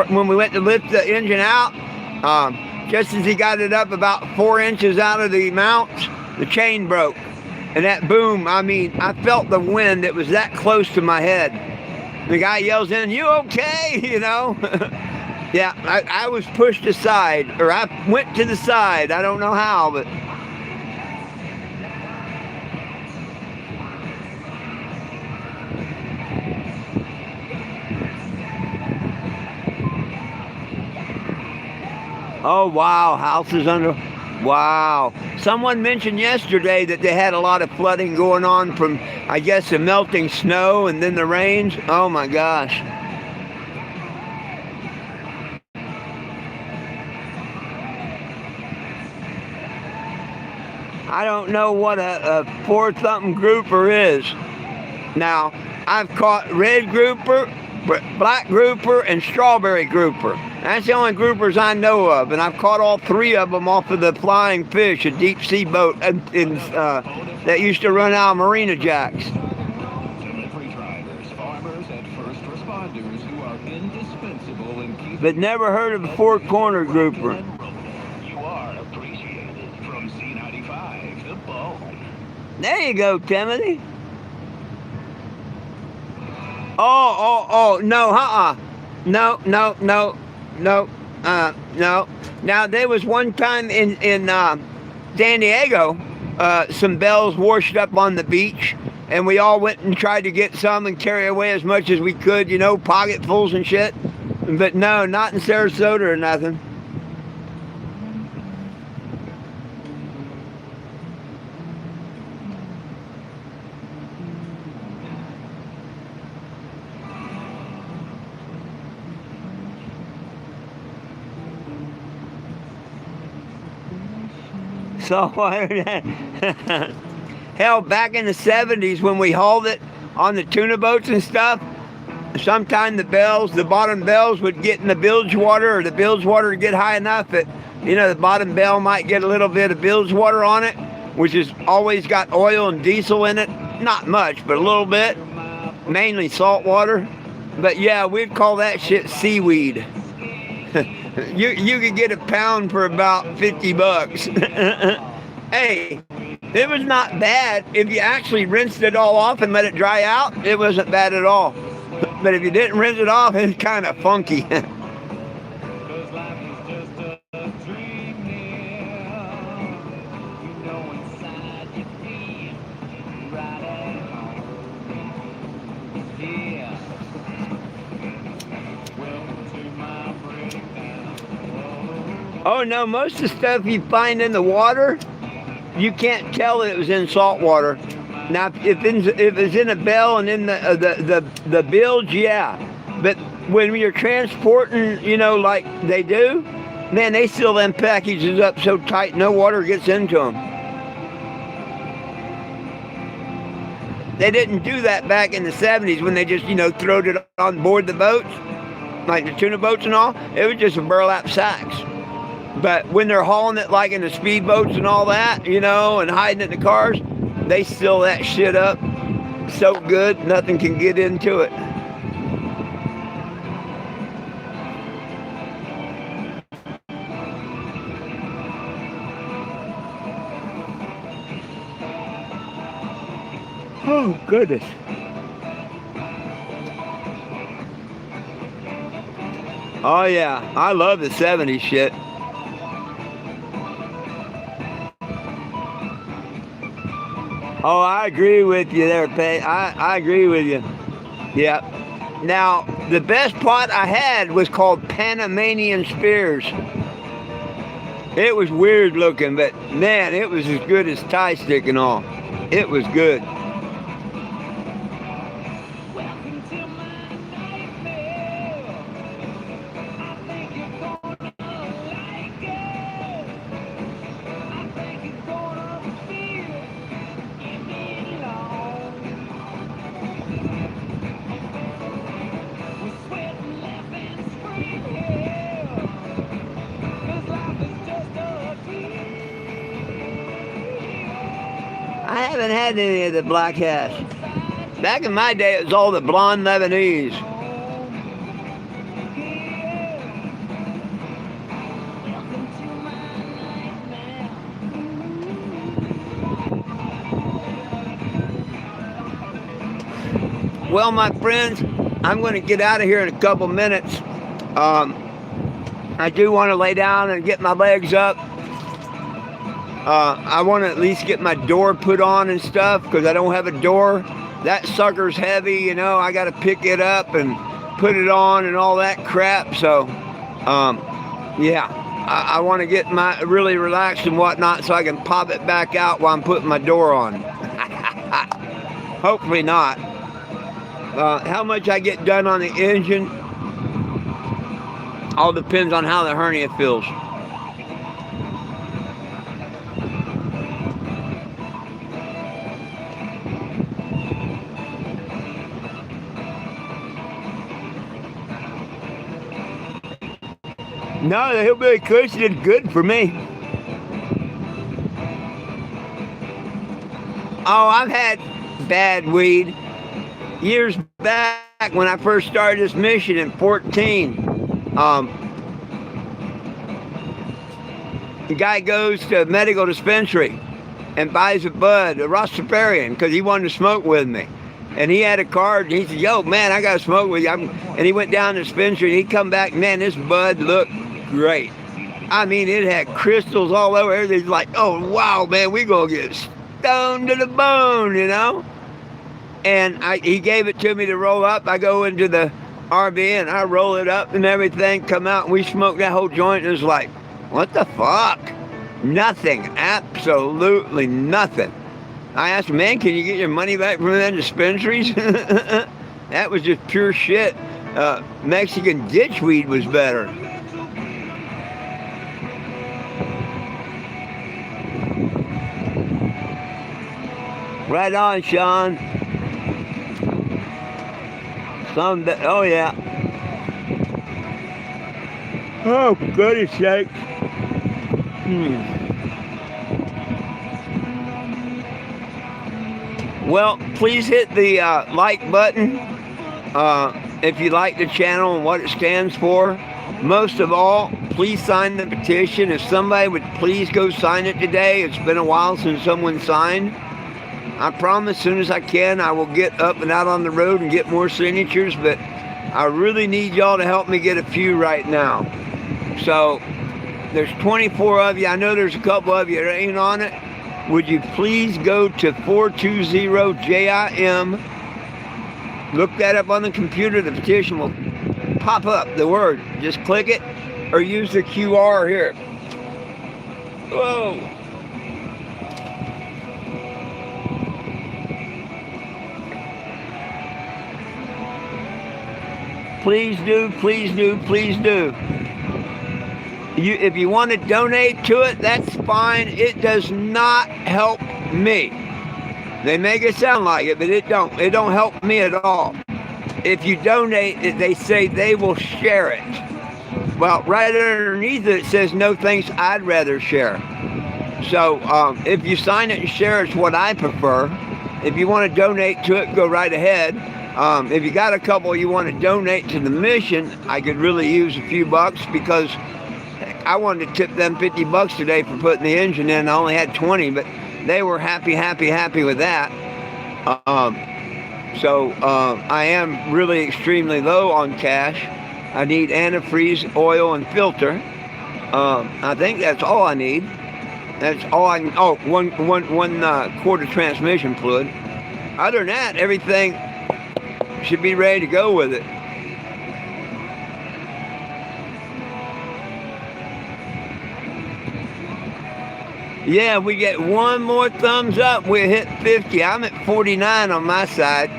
When we went to lift the engine out, just as he got it up about 4 inches out of the mounts, the chain broke. And that boom, I mean, I felt the wind. It was that close to my head. The guy yells in, "You okay?" You know? Yeah, I was pushed aside, or I went to the side. I don't know how, but... Oh, wow, house is under... Wow. Someone mentioned yesterday that they had a lot of flooding going on from, I guess, the melting snow and then the rains. Oh my gosh. I don't know what a 4-something grouper is. Now, I've caught red grouper, black grouper, and strawberry grouper. That's the only groupers I know of, and I've caught all 3 of them off of the Flying Fish, a deep sea boat that used to run out of Marina Jacks. But never heard of a 4-corner grouper. You are appreciated from C95, the bone. There you go, Timothy. Oh, no, No. Now, there was one time in San Diego, some bells washed up on the beach, and we all went and tried to get some and carry away as much as we could, you know, pocketfuls and shit. But no, not in Sarasota or nothing. So, hell, back in the 70s when we hauled it on the tuna boats and stuff, sometimes the bottom bells would get in the bilge water, or the bilge water would get high enough that, you know, the bottom bell might get a little bit of bilge water on it, which has always got oil and diesel in it. Not much, but a little bit. Mainly salt water. But yeah, we'd call that shit seaweed. You could get a pound for about $50. Hey, it was not bad. If you actually rinsed it all off and let it dry out, it wasn't bad at all. But if you didn't rinse it off, it's kind of funky. Oh no, most of the stuff you find in the water, you can't tell it was in salt water. Now, if it's in a bell and in the bilge, yeah. But when you're transporting, you know, like they do, man, they seal them packages up so tight no water gets into them. They didn't do that back in the 70s when they just, you know, throwed it on board the boats, like the tuna boats and all. It was just burlap sacks. But when they're hauling it like in the speedboats and all that, you know, and hiding it in the cars, they seal that shit up so good, nothing can get into it. Oh, goodness. Oh, yeah. I love the 70s shit. Oh, I agree with you there, Pay. I agree with you. Yeah. Now, the best pot I had was called Panamanian Spears. It was weird looking, but man, it was as good as tie stick and all. It was good. I haven't had any of the black hats. Back in my day, it was all the blonde Lebanese. Well, my friends, I'm going to get out of here in a couple minutes. I do want to lay down and get my legs up. I want to at least get my door put on and stuff because I don't have a door. That sucker's heavy, you know. I got to pick it up and put it on and all that crap. So, yeah, I want to get my really relaxed and whatnot so I can pop it back out while I'm putting my door on. Hopefully not. How much I get done on the engine all depends on how the hernia feels. No, the hillbilly kush did good for me. Oh, I've had bad weed. Years back when I first started this mission in 14, the guy goes to a medical dispensary and buys a bud, a Rastafarian, because he wanted to smoke with me. And he had a card, and he said, yo, man, I got to smoke with you. And he went down to the dispensary, and he come back, man, this bud looked great. I mean, it had crystals all over. Everything's like, oh, wow, man, we going to get stoned to the bone, you know? And he gave it to me to roll up. I go into the RV, and I roll it up and everything, come out, and we smoked that whole joint. And it was like, what the fuck? Nothing. Absolutely nothing. I asked him, man, can you get your money back from them dispensaries? That was just pure shit. Mexican ditchweed was better. Right on, Sean. Oh, yeah. Oh, goodness sakes. Well, please hit the like button. if you like the channel and what it stands for. Most of all, please sign the petition. If somebody would please go sign it today. It's been a while since someone signed. I promise as soon as I can, I will get up and out on the road and get more signatures, but I really need y'all to help me get a few right now. So, there's 24 of you. I know there's a couple of you that ain't on it. Would you please go to 420-JIM, look that up on the computer, the petition will pop up, the word. Just click it, or use the QR here. Whoa. Please do, please do, please do. If you want to donate to it, that's fine. It does not help me. They make it sound like it, but it don't. It don't help me at all. If you donate, they say they will share it. Well, right underneath it says, no thanks, I'd rather share. So if you sign it and share, it's what I prefer. If you want to donate to it, go right ahead. If you got a couple you want to donate to the mission, I could really use a few bucks, because I wanted to tip them 50 bucks today for putting the engine in. I only had 20, but they were happy with that. So I am really extremely low on cash. I need antifreeze, oil, and filter. I think that's all I need. That's all I need. Oh, one quart of transmission fluid. Other than that, everything should be ready to go with it. Yeah, we get one more thumbs up, we hit 50. I'm at 49 on my side.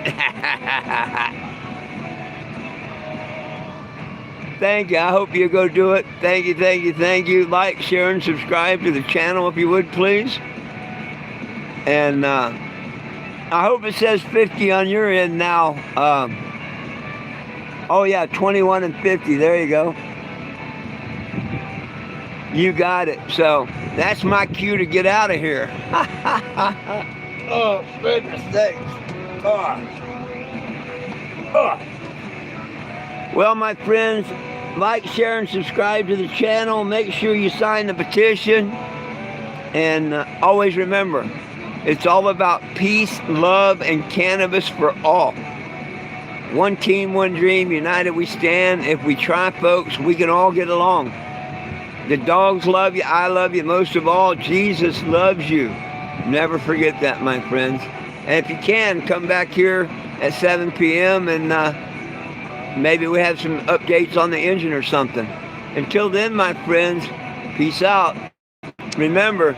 Thank you. I hope you go do it. Thank you, thank you, thank you. Like, share, and subscribe to the channel if you would, please. And I hope it says 50 on your end now. Oh yeah, 21 and 50. There you go. You got it. So that's my cue to get out of here. Oh, goodness sakes. Well, my friends, like, share, and subscribe to the channel. Make sure you sign the petition. And always remember, it's all about peace, love, and cannabis for all. One team, one dream, united we stand. If we try, folks, we can all get along. The dogs love you, I love you, most of all, Jesus loves you. Never forget that, my friends. And if you can, come back here at 7 p.m. and maybe we have some updates on the engine or something. Until then, my friends, peace out. Remember,